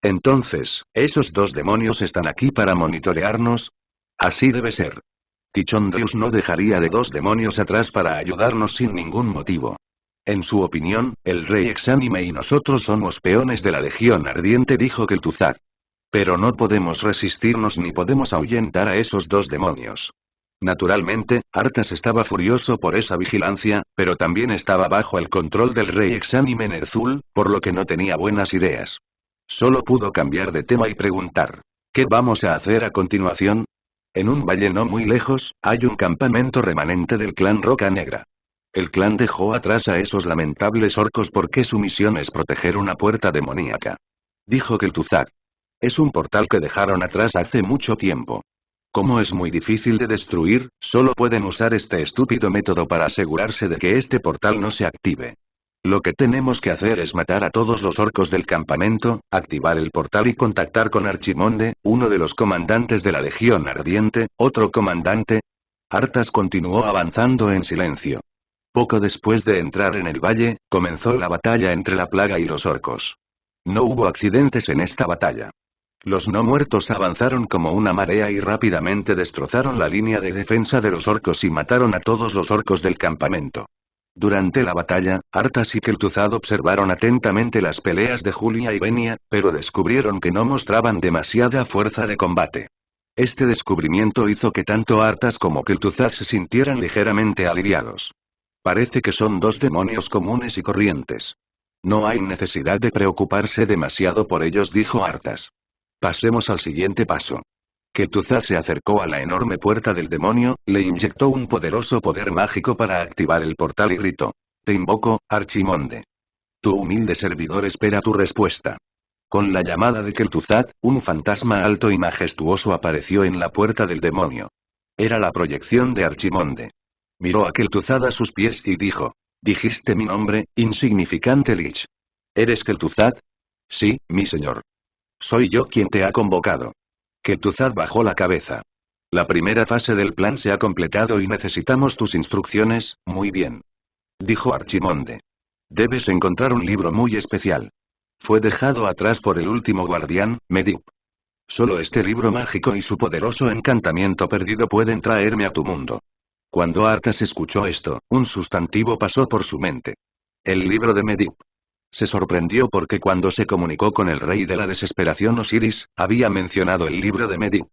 Entonces, ¿esos dos demonios están aquí para monitorearnos? Así debe ser. Tichondrius no dejaría de 2 demonios atrás para ayudarnos sin ningún motivo. En su opinión, el rey Exánime y nosotros somos peones de la Legión Ardiente, dijo Kel'Thuzad. Pero no podemos resistirnos ni podemos ahuyentar a esos 2 demonios. Naturalmente, Arthas estaba furioso por esa vigilancia, pero también estaba bajo el control del rey Exánime Ner'zhul, por lo que no tenía buenas ideas. Solo pudo cambiar de tema y preguntar: ¿qué vamos a hacer a continuación? En un valle no muy lejos, hay un campamento remanente del clan Roca Negra. El clan dejó atrás a esos lamentables orcos porque su misión es proteger una puerta demoníaca. Dijo Kel'Thuzad. Es un portal que dejaron atrás hace mucho tiempo. Como es muy difícil de destruir, solo pueden usar este estúpido método para asegurarse de que este portal no se active. Lo que tenemos que hacer es matar a todos los orcos del campamento, activar el portal y contactar con Archimonde, uno de los comandantes de la Legión Ardiente, otro comandante. Arthas continuó avanzando en silencio. Poco después de entrar en el valle, comenzó la batalla entre la plaga y los orcos. No hubo accidentes en esta batalla. Los no muertos avanzaron como una marea y rápidamente destrozaron la línea de defensa de los orcos y mataron a todos los orcos del campamento. Durante la batalla, Arthas y Kel'Thuzad observaron atentamente las peleas de Julia y Venia, pero descubrieron que no mostraban demasiada fuerza de combate. Este descubrimiento hizo que tanto Arthas como Kel'Thuzad se sintieran ligeramente aliviados. Parece que son 2 demonios comunes y corrientes. No hay necesidad de preocuparse demasiado por ellos, dijo Arthas. Pasemos al siguiente paso. Kel'Thuzad se acercó a la enorme puerta del demonio, le inyectó un poderoso poder mágico para activar el portal y gritó: «Te invoco, Archimonde. Tu humilde servidor espera tu respuesta». Con la llamada de Kel'Thuzad, un fantasma alto y majestuoso apareció en la puerta del demonio. Era la proyección de Archimonde. Miró a Kel'Thuzad a sus pies y dijo: «¿Dijiste mi nombre, insignificante Lich? ¿Eres Kel'Thuzad?» «Sí, mi señor. Soy yo quien te ha convocado». Kel'Thuzad bajó la cabeza. «La primera fase del plan se ha completado y necesitamos tus instrucciones». «Muy bien», dijo Archimonde. «Debes encontrar un libro muy especial. Fue dejado atrás por el último guardián, Medup. Solo este libro mágico y su poderoso encantamiento perdido pueden traerme a tu mundo». Cuando Arthas escuchó esto, un sustantivo pasó por su mente. El libro de Medup. Se sorprendió porque cuando se comunicó con el rey de la desesperación Osiris, había mencionado el libro de Medup.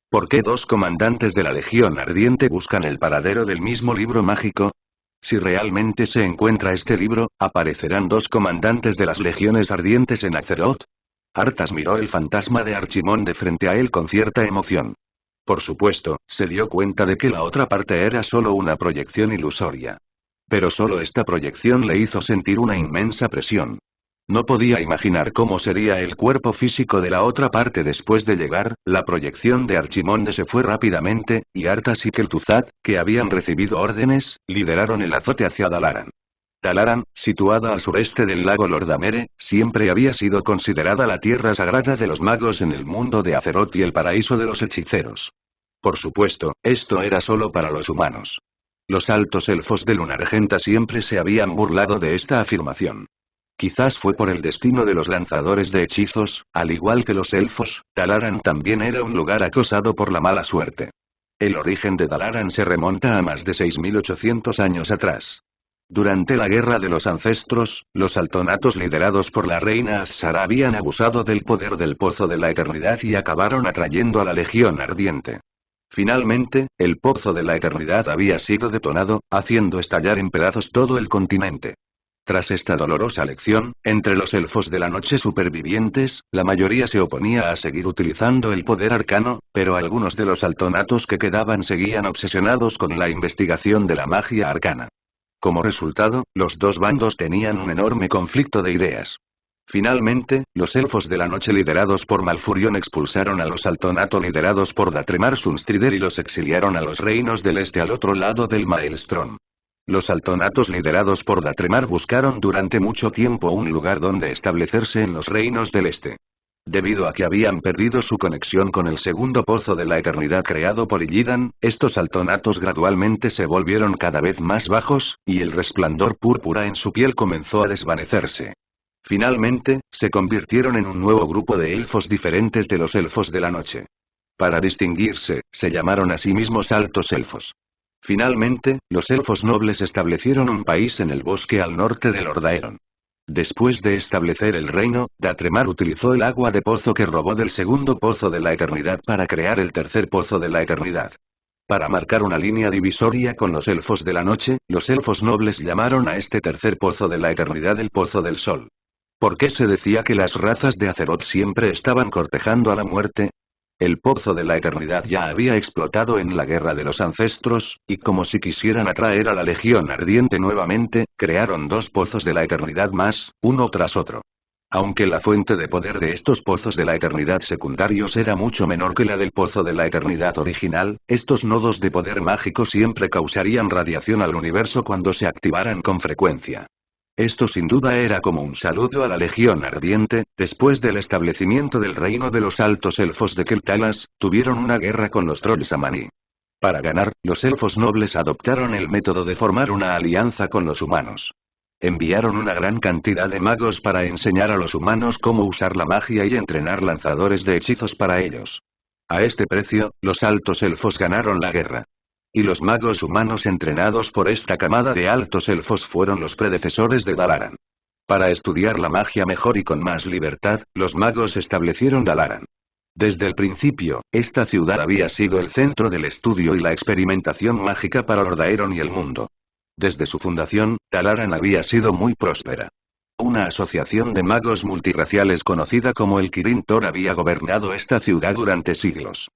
¿Por qué 2 comandantes de la Legión Ardiente buscan el paradero del mismo libro mágico? Si realmente se encuentra este libro, ¿aparecerán 2 comandantes de las Legiones Ardientes en Azeroth? Arthas miró el fantasma de Archimonde frente a él con cierta emoción. Por supuesto, se dio cuenta de que la otra parte era solo una proyección ilusoria. Pero solo esta proyección le hizo sentir una inmensa presión. No podía imaginar cómo sería el cuerpo físico de la otra parte después de llegar. La proyección de Archimonde se fue rápidamente, y Arthas y Kel'Thuzad, que habían recibido órdenes, lideraron el azote hacia Dalaran. Dalaran, situada al sureste del lago Lordamere, siempre había sido considerada la tierra sagrada de los magos en el mundo de Azeroth y el paraíso de los hechiceros. Por supuesto, esto era solo para los humanos. Los altos elfos de Lunargenta siempre se habían burlado de esta afirmación. Quizás fue por el destino de los lanzadores de hechizos, al igual que los elfos, Dalaran también era un lugar acosado por la mala suerte. El origen de Dalaran se remonta a más de 6.800 años atrás. Durante la Guerra de los Ancestros, los altonatos liderados por la reina Azshara habían abusado del poder del Pozo de la Eternidad y acabaron atrayendo a la Legión Ardiente. Finalmente, el Pozo de la Eternidad había sido detonado, haciendo estallar en pedazos todo el continente. Tras esta dolorosa lección, entre los elfos de la noche supervivientes, la mayoría se oponía a seguir utilizando el poder arcano, pero algunos de los altonatos que quedaban seguían obsesionados con la investigación de la magia arcana. Como resultado, los 2 bandos tenían un enorme conflicto de ideas. Finalmente, los elfos de la noche liderados por Malfurion expulsaron a los altonato liderados por Datremar Sunstrider y los exiliaron a los reinos del este al otro lado del Maelstrom. Los altonatos liderados por Datremar buscaron durante mucho tiempo un lugar donde establecerse en los reinos del este. Debido a que habían perdido su conexión con el segundo pozo de la eternidad creado por Illidan, estos altonatos gradualmente se volvieron cada vez más bajos, y el resplandor púrpura en su piel comenzó a desvanecerse. Finalmente, se convirtieron en un nuevo grupo de elfos diferentes de los elfos de la noche. Para distinguirse, se llamaron a sí mismos altos elfos. Finalmente, los elfos nobles establecieron un país en el bosque al norte de Lordaeron. Después de establecer el reino, Datremar utilizó el agua de pozo que robó del segundo pozo de la eternidad para crear el tercer pozo de la eternidad. Para marcar una línea divisoria con los elfos de la noche, los elfos nobles llamaron a este tercer pozo de la eternidad el Pozo del Sol. ¿Por qué se decía que las razas de Azeroth siempre estaban cortejando a la muerte? El Pozo de la Eternidad ya había explotado en la Guerra de los Ancestros, y como si quisieran atraer a la Legión Ardiente nuevamente, crearon dos Pozos de la Eternidad más, uno tras otro. Aunque la fuente de poder de estos Pozos de la Eternidad secundarios era mucho menor que la del Pozo de la Eternidad original, estos nodos de poder mágico siempre causarían radiación al universo cuando se activaran con frecuencia. Esto sin duda era como un saludo a la Legión Ardiente. Después del establecimiento del reino de los altos elfos de Keltalas, tuvieron una guerra con los trolls Amani. Para ganar, los elfos nobles adoptaron el método de formar una alianza con los humanos. Enviaron una gran cantidad de magos para enseñar a los humanos cómo usar la magia y entrenar lanzadores de hechizos para ellos. A este precio, los altos elfos ganaron la guerra. Y los magos humanos entrenados por esta camada de altos elfos fueron los predecesores de Dalaran. Para estudiar la magia mejor y con más libertad, los magos establecieron Dalaran. Desde el principio, esta ciudad había sido el centro del estudio y la experimentación mágica para Lordaeron y el mundo. Desde su fundación, Dalaran había sido muy próspera. Una asociación de magos multirraciales conocida como el Kirin Tor había gobernado esta ciudad durante siglos.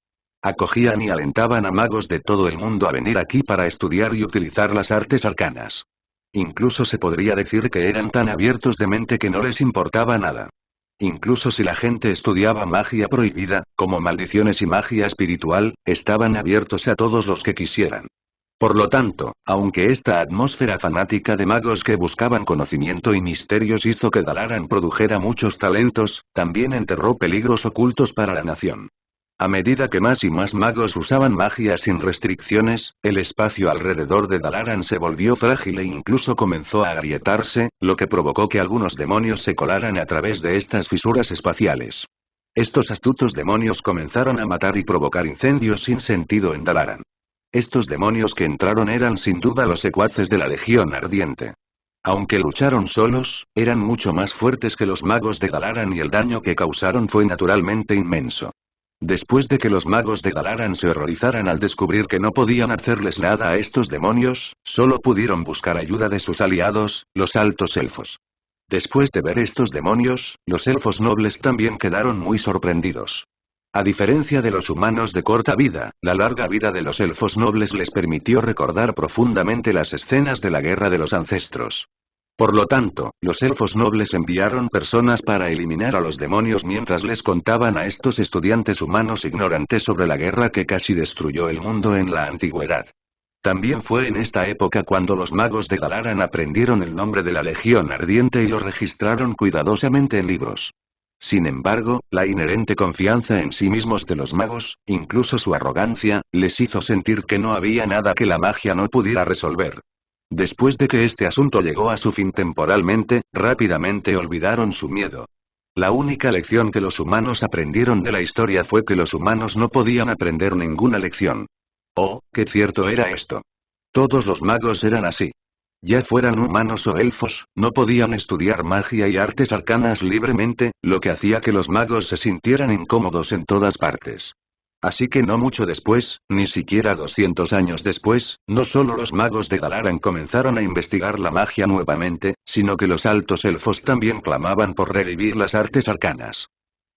Acogían y alentaban a magos de todo el mundo a venir aquí para estudiar y utilizar las artes arcanas. Incluso se podría decir que eran tan abiertos de mente que no les importaba nada. Incluso si la gente estudiaba magia prohibida, como maldiciones y magia espiritual, estaban abiertos a todos los que quisieran. Por lo tanto, aunque esta atmósfera fanática de magos que buscaban conocimiento y misterios hizo que Dalaran produjera muchos talentos, también enterró peligros ocultos para la nación. A medida que más y más magos usaban magia sin restricciones, el espacio alrededor de Dalaran se volvió frágil e incluso comenzó a agrietarse, lo que provocó que algunos demonios se colaran a través de estas fisuras espaciales. Estos astutos demonios comenzaron a matar y provocar incendios sin sentido en Dalaran. Estos demonios que entraron eran sin duda los secuaces de la Legión Ardiente. Aunque lucharon solos, eran mucho más fuertes que los magos de Dalaran y el daño que causaron fue naturalmente inmenso. Después de que los magos de Dalaran se horrorizaran al descubrir que no podían hacerles nada a estos demonios, solo pudieron buscar ayuda de sus aliados, los altos elfos. Después de ver estos demonios, los elfos nobles también quedaron muy sorprendidos. A diferencia de los humanos de corta vida, la larga vida de los elfos nobles les permitió recordar profundamente las escenas de la Guerra de los Ancestros. Por lo tanto, los elfos nobles enviaron personas para eliminar a los demonios mientras les contaban a estos estudiantes humanos ignorantes sobre la guerra que casi destruyó el mundo en la antigüedad. También fue en esta época cuando los magos de Dalaran aprendieron el nombre de la Legión Ardiente y lo registraron cuidadosamente en libros. Sin embargo, la inherente confianza en sí mismos de los magos, incluso su arrogancia, les hizo sentir que no había nada que la magia no pudiera resolver. Después de que este asunto llegó a su fin temporalmente, rápidamente olvidaron su miedo. La única lección que los humanos aprendieron de la historia fue que los humanos no podían aprender ninguna lección. Oh, qué cierto era esto. Todos los magos eran así. Ya fueran humanos o elfos, no podían estudiar magia y artes arcanas libremente, lo que hacía que los magos se sintieran incómodos en todas partes. Así que no mucho después, ni siquiera 200 años después, no solo los magos de Dalaran comenzaron a investigar la magia nuevamente, sino que los altos elfos también clamaban por revivir las artes arcanas.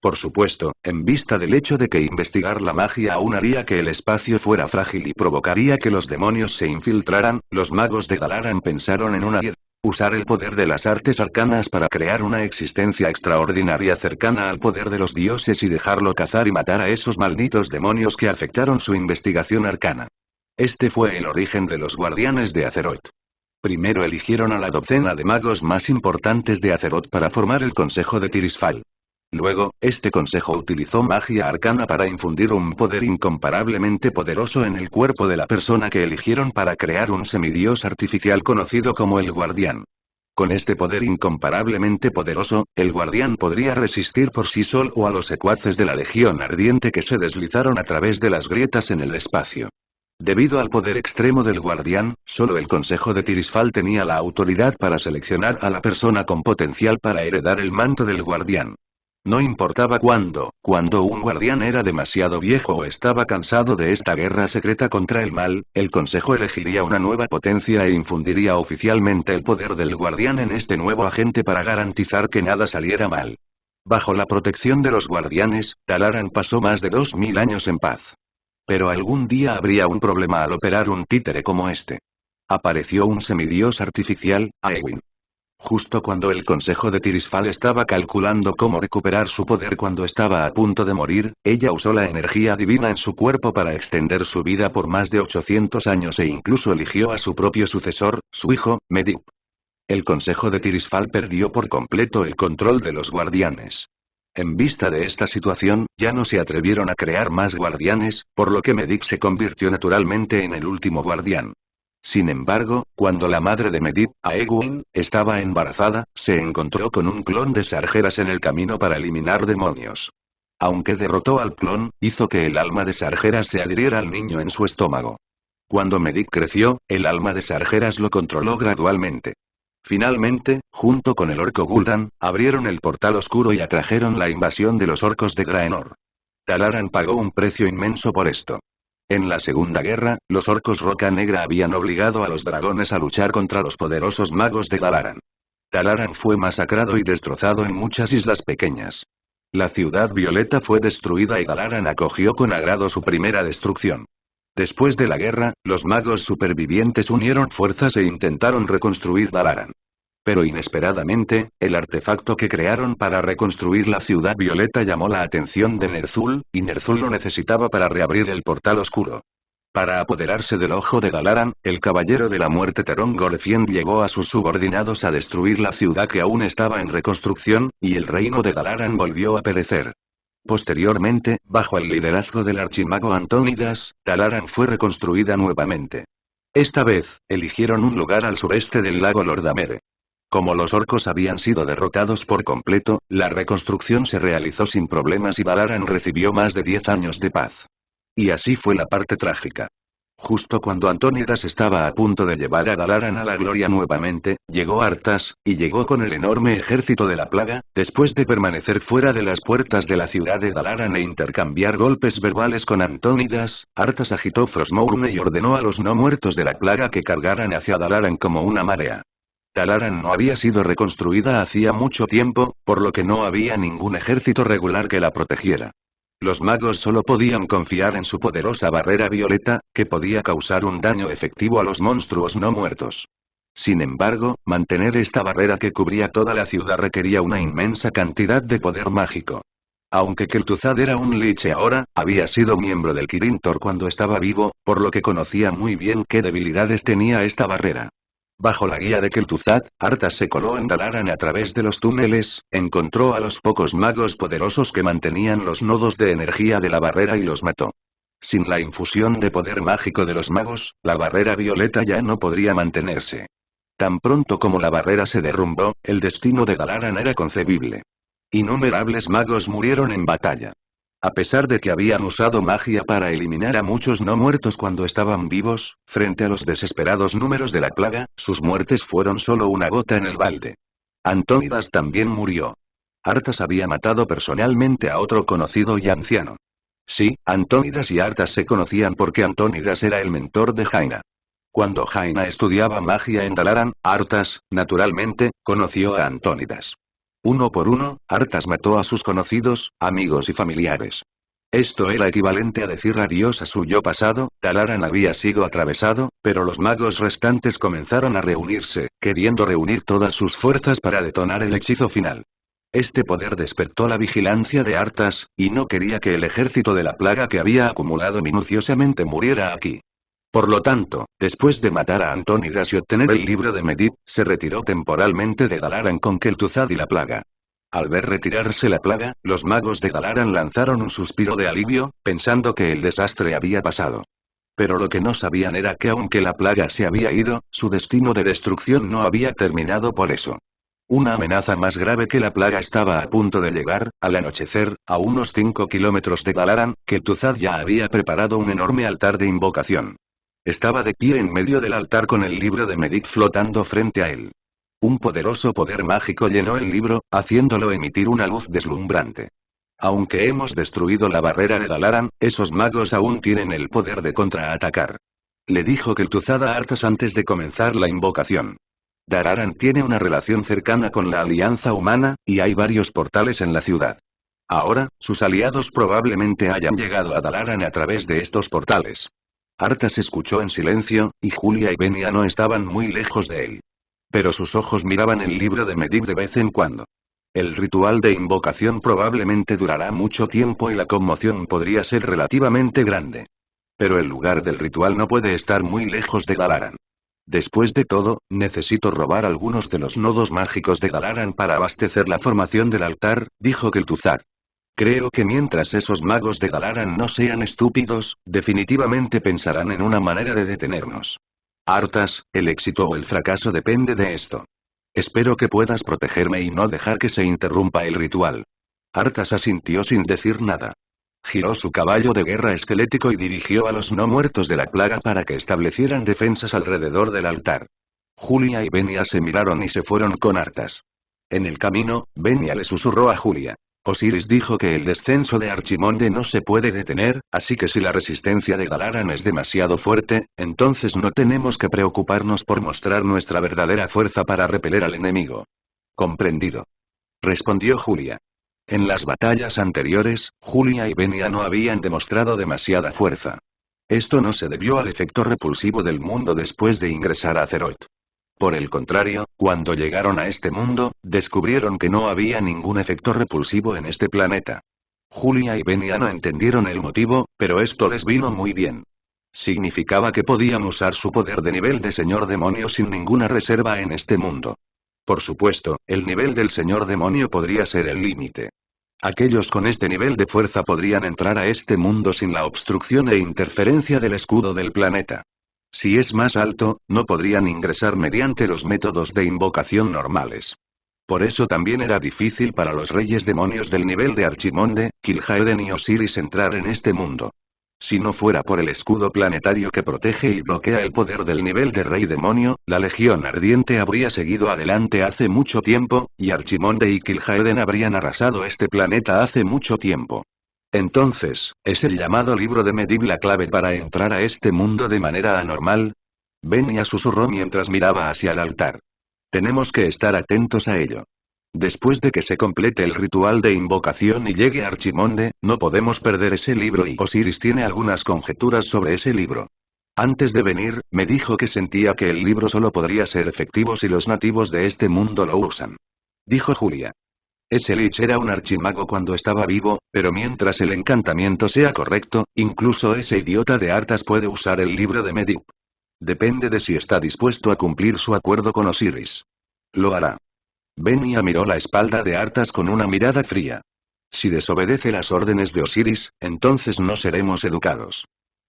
Por supuesto, en vista del hecho de que investigar la magia aún haría que el espacio fuera frágil y provocaría que los demonios se infiltraran, los magos de Dalaran pensaron en una idea: usar el poder de las artes arcanas para crear una existencia extraordinaria cercana al poder de los dioses y dejarlo cazar y matar a esos malditos demonios que afectaron su investigación arcana. Este fue el origen de los guardianes de Azeroth. Primero eligieron a la docena de magos más importantes de Azeroth para formar el Consejo de Tirisfal. Luego, este consejo utilizó magia arcana para infundir un poder incomparablemente poderoso en el cuerpo de la persona que eligieron para crear un semidios artificial conocido como el Guardián. Con este poder incomparablemente poderoso, el guardián podría resistir por sí solo a los secuaces de la Legión Ardiente que se deslizaron a través de las grietas en el espacio. Debido al poder extremo del guardián, solo el Consejo de Tirisfal tenía la autoridad para seleccionar a la persona con potencial para heredar el manto del guardián. No importaba cuándo, cuando un guardián era demasiado viejo o estaba cansado de esta guerra secreta contra el mal, el Consejo elegiría una nueva potencia e infundiría oficialmente el poder del guardián en este nuevo agente para garantizar que nada saliera mal. Bajo la protección de los guardianes, Dalaran pasó más de 2000 años en paz. Pero algún día habría un problema al operar un títere como este. Apareció un semidios artificial, Aewin. Justo cuando el Consejo de Tirisfal estaba calculando cómo recuperar su poder cuando estaba a punto de morir, ella usó la energía divina en su cuerpo para extender su vida por más de 800 años e incluso eligió a su propio sucesor, su hijo, Medivh. El Consejo de Tirisfal perdió por completo el control de los guardianes. En vista de esta situación, ya no se atrevieron a crear más guardianes, por lo que Medivh se convirtió naturalmente en el último guardián. Sin embargo, cuando la madre de Medivh, Aegwin, estaba embarazada, se encontró con un clon de Sargeras en el camino para eliminar demonios. Aunque derrotó al clon, hizo que el alma de Sargeras se adhiriera al niño en su estómago. Cuando Medivh creció, el alma de Sargeras lo controló gradualmente. Finalmente, junto con el orco Gul'dan, abrieron el portal oscuro y atrajeron la invasión de los orcos de Draenor. Dalaran pagó un precio inmenso por esto. En la Segunda Guerra, los orcos Roca Negra habían obligado a los dragones a luchar contra los poderosos magos de Dalaran. Dalaran fue masacrado y destrozado en muchas islas pequeñas. La ciudad violeta fue destruida y Dalaran acogió con agrado su primera destrucción. Después de la guerra, los magos supervivientes unieron fuerzas e intentaron reconstruir Dalaran. Pero inesperadamente, el artefacto que crearon para reconstruir la ciudad violeta llamó la atención de Ner'zhul, y Ner'zhul lo necesitaba para reabrir el portal oscuro. Para apoderarse del ojo de Dalaran, el caballero de la muerte Teron Gorefiend llevó a sus subordinados a destruir la ciudad que aún estaba en reconstrucción, y el reino de Dalaran volvió a perecer. Posteriormente, bajo el liderazgo del archimago Antónidas, Dalaran fue reconstruida nuevamente. Esta vez, eligieron un lugar al sureste del lago Lordamere. Como los orcos habían sido derrotados por completo, la reconstrucción se realizó sin problemas y Dalaran recibió más de 10 años de paz. Y así fue la parte trágica. Justo cuando Antónidas estaba a punto de llevar a Dalaran a la gloria nuevamente, llegó Arthas, y llegó con el enorme ejército de la plaga, después de permanecer fuera de las puertas de la ciudad de Dalaran e intercambiar golpes verbales con Antónidas. Arthas agitó Frostmourne y ordenó a los no muertos de la plaga que cargaran hacia Dalaran como una marea. Dalaran no había sido reconstruida hacía mucho tiempo, por lo que no había ningún ejército regular que la protegiera. Los magos solo podían confiar en su poderosa barrera violeta, que podía causar un daño efectivo a los monstruos no muertos. Sin embargo, mantener esta barrera que cubría toda la ciudad requería una inmensa cantidad de poder mágico. Aunque Kel'Thuzad era un liche ahora, había sido miembro del Kirin Tor cuando estaba vivo, por lo que conocía muy bien qué debilidades tenía esta barrera. Bajo la guía de Kel'Thuzad, Arthas se coló en Dalaran a través de los túneles, encontró a los pocos magos poderosos que mantenían los nodos de energía de la barrera y los mató. Sin la infusión de poder mágico de los magos, la barrera violeta ya no podría mantenerse. Tan pronto como la barrera se derrumbó, el destino de Dalaran era concebible. Innumerables magos murieron en batalla. A pesar de que habían usado magia para eliminar a muchos no muertos cuando estaban vivos, frente a los desesperados números de la plaga, sus muertes fueron solo una gota en el balde. Antónidas también murió. Arthas había matado personalmente a otro conocido y anciano. Sí, Antónidas y Arthas se conocían porque Antónidas era el mentor de Jaina. Cuando Jaina estudiaba magia en Dalaran, Arthas, naturalmente, conoció a Antónidas. Uno por uno, Arthas mató a sus conocidos, amigos y familiares. Esto era equivalente a decir adiós a su yo pasado. Dalaran había sido atravesado, pero los magos restantes comenzaron a reunirse, queriendo reunir todas sus fuerzas para detonar el hechizo final. Este poder despertó la vigilancia de Arthas, y no quería que el ejército de la plaga que había acumulado minuciosamente muriera aquí. Por lo tanto, después de matar a Antónidas y obtener el libro de Medivh, se retiró temporalmente de Dalaran con Kel'Thuzad y la plaga. Al ver retirarse la plaga, los magos de Dalaran lanzaron un suspiro de alivio, pensando que el desastre había pasado. Pero lo que no sabían era que aunque la plaga se había ido, su destino de destrucción no había terminado por eso. Una amenaza más grave que la plaga estaba a punto de llegar. Al anochecer, a unos 5 kilómetros de Dalaran, Kel'Thuzad ya había preparado un enorme altar de invocación. Estaba de pie en medio del altar con el libro de Medic flotando frente a él. Un poderoso poder mágico llenó el libro, haciéndolo emitir una luz deslumbrante. Aunque hemos destruido la barrera de Dalaran, esos magos aún tienen el poder de contraatacar. Le dijo Kel'Thuzad a Arthas antes de comenzar la invocación. Dalaran tiene una relación cercana con la Alianza Humana, y hay varios portales en la ciudad. Ahora, sus aliados probablemente hayan llegado a Dalaran a través de estos portales. Arthas escuchó en silencio, y Julia y Venia no estaban muy lejos de él. Pero sus ojos miraban el libro de Medic de vez en cuando. El ritual de invocación probablemente durará mucho tiempo y la conmoción podría ser relativamente grande. Pero el lugar del ritual no puede estar muy lejos de Dalaran. Después de todo, necesito robar algunos de los nodos mágicos de Dalaran para abastecer la formación del altar, dijo Kel'Thuzad. Creo que mientras esos magos de Dalaran no sean estúpidos, definitivamente pensarán en una manera de detenernos. Arthas, el éxito o el fracaso depende de esto. Espero que puedas protegerme y no dejar que se interrumpa el ritual. Arthas asintió sin decir nada. Giró su caballo de guerra esquelético y dirigió a los no muertos de la plaga para que establecieran defensas alrededor del altar. Julia y Venia se miraron y se fueron con Arthas. En el camino, Venia le susurró a Julia. Osiris dijo que el descenso de Archimonde no se puede detener, así que si la resistencia de Dalaran es demasiado fuerte, entonces no tenemos que preocuparnos por mostrar nuestra verdadera fuerza para repeler al enemigo. Comprendido. Respondió Julia. En las batallas anteriores, Julia y Venia no habían demostrado demasiada fuerza. Esto no se debió al efecto repulsivo del mundo después de ingresar a Azeroth. Por el contrario, cuando llegaron a este mundo, descubrieron que no había ningún efecto repulsivo en este planeta. Julia y Venia no entendieron el motivo, pero esto les vino muy bien. Significaba que podían usar su poder de nivel de Señor Demonio sin ninguna reserva en este mundo. Por supuesto, el nivel del Señor Demonio podría ser el límite. Aquellos con este nivel de fuerza podrían entrar a este mundo sin la obstrucción e interferencia del escudo del planeta. Si es más alto, no podrían ingresar mediante los métodos de invocación normales. Por eso también era difícil para los reyes demonios del nivel de Archimonde, Kil'jaeden y Osiris entrar en este mundo. Si no fuera por el escudo planetario que protege y bloquea el poder del nivel de rey demonio, la Legión Ardiente habría seguido adelante hace mucho tiempo, y Archimonde y Kil'jaeden habrían arrasado este planeta hace mucho tiempo. Entonces, ¿es el llamado libro de Medic la clave para entrar a este mundo de manera anormal? Venia susurró mientras miraba hacia el altar. Tenemos que estar atentos a ello. Después de que se complete el ritual de invocación y llegue Archimonde, no podemos perder ese libro y Osiris tiene algunas conjeturas sobre ese libro. Antes de venir, me dijo que sentía que el libro solo podría ser efectivo si los nativos de este mundo lo usan. Dijo Julia. Ese Lich era un archimago cuando estaba vivo, pero mientras el encantamiento sea correcto, incluso ese idiota de Arthas puede usar el libro de Medic. Depende de si está dispuesto a cumplir su acuerdo con Osiris. Lo hará. Venia miró la espalda de Arthas con una mirada fría. Si desobedece las órdenes de Osiris, entonces no seremos educados.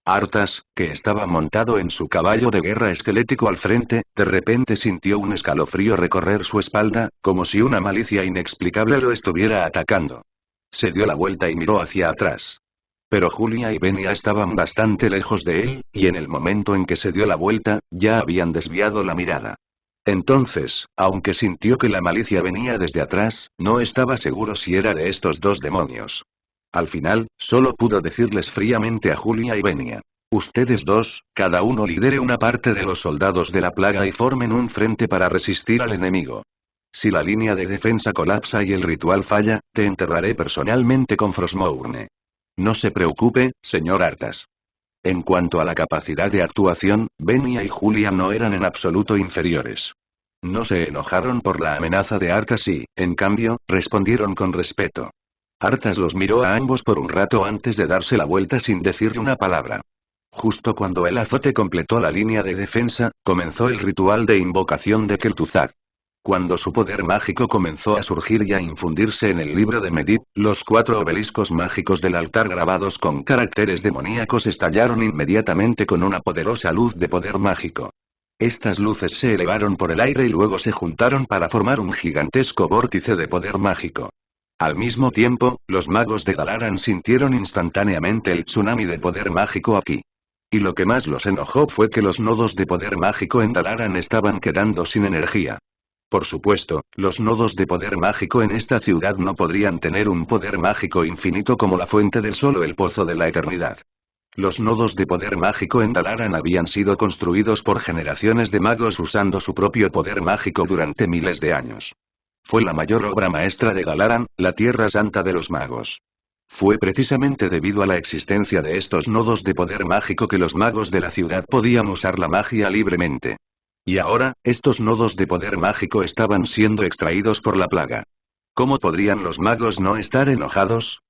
Arthas, que estaba montado en su caballo de guerra esquelético al frente, de repente sintió un escalofrío recorrer su espalda, como si una malicia inexplicable lo estuviera atacando. Se dio la vuelta y miró hacia atrás. Pero Julia y Venia estaban bastante lejos de él, y en el momento en que se dio la vuelta, ya habían desviado la mirada. Entonces, aunque sintió que la malicia venía desde atrás, no estaba seguro si era de estos dos demonios. Al final, solo pudo decirles fríamente a Julia y Venia. Ustedes dos, cada uno lidere una parte de los soldados de la plaga y formen un frente para resistir al enemigo. Si la línea de defensa colapsa y el ritual falla, te enterraré personalmente con Frostmourne. No se preocupe, señor Arthas. En cuanto a la capacidad de actuación, Venia y Julia no eran en absoluto inferiores. No se enojaron por la amenaza de Arthas y, en cambio, respondieron con respeto. Arthas los miró a ambos por un rato antes de darse la vuelta sin decirle una palabra. Justo cuando el azote completó la línea de defensa, comenzó el ritual de invocación de Kel'Thuzad. Cuando su poder mágico comenzó a surgir y a infundirse en el libro de Medivh, los 4 obeliscos mágicos del altar grabados con caracteres demoníacos estallaron inmediatamente con una poderosa luz de poder mágico. Estas luces se elevaron por el aire y luego se juntaron para formar un gigantesco vórtice de poder mágico. Al mismo tiempo, los magos de Dalaran sintieron instantáneamente el tsunami de poder mágico aquí. Y lo que más los enojó fue que los nodos de poder mágico en Dalaran estaban quedando sin energía. Por supuesto, los nodos de poder mágico en esta ciudad no podrían tener un poder mágico infinito como la fuente del sol o el pozo de la eternidad. Los nodos de poder mágico en Dalaran habían sido construidos por generaciones de magos usando su propio poder mágico durante miles de años. Fue la mayor obra maestra de Dalaran, la Tierra Santa de los Magos. Fue precisamente debido a la existencia de estos nodos de poder mágico que los magos de la ciudad podían usar la magia libremente. Y ahora, estos nodos de poder mágico estaban siendo extraídos por la plaga. ¿Cómo podrían los magos no estar enojados?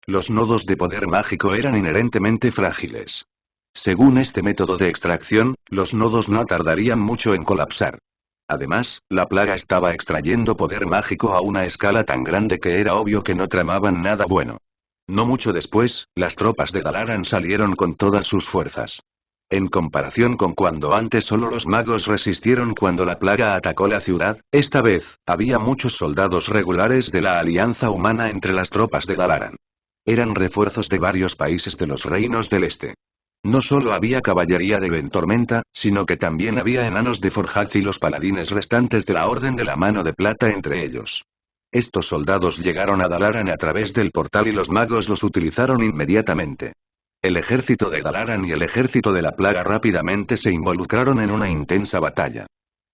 Los nodos de poder mágico eran inherentemente frágiles. Según este método de extracción, los nodos no tardarían mucho en colapsar. Además, la plaga estaba extrayendo poder mágico a una escala tan grande que era obvio que no tramaban nada bueno. No mucho después, las tropas de Dalaran salieron con todas sus fuerzas. En comparación con cuando antes solo los magos resistieron cuando la plaga atacó la ciudad, esta vez, había muchos soldados regulares de la alianza humana entre las tropas de Dalaran. Eran refuerzos de varios países de los reinos del este. No solo había caballería de Ventormenta, sino que también había enanos de Forjaz y los paladines restantes de la Orden de la Mano de Plata entre ellos. Estos soldados llegaron a Dalaran a través del portal y los magos los utilizaron inmediatamente. El ejército de Dalaran y el ejército de la plaga rápidamente se involucraron en una intensa batalla.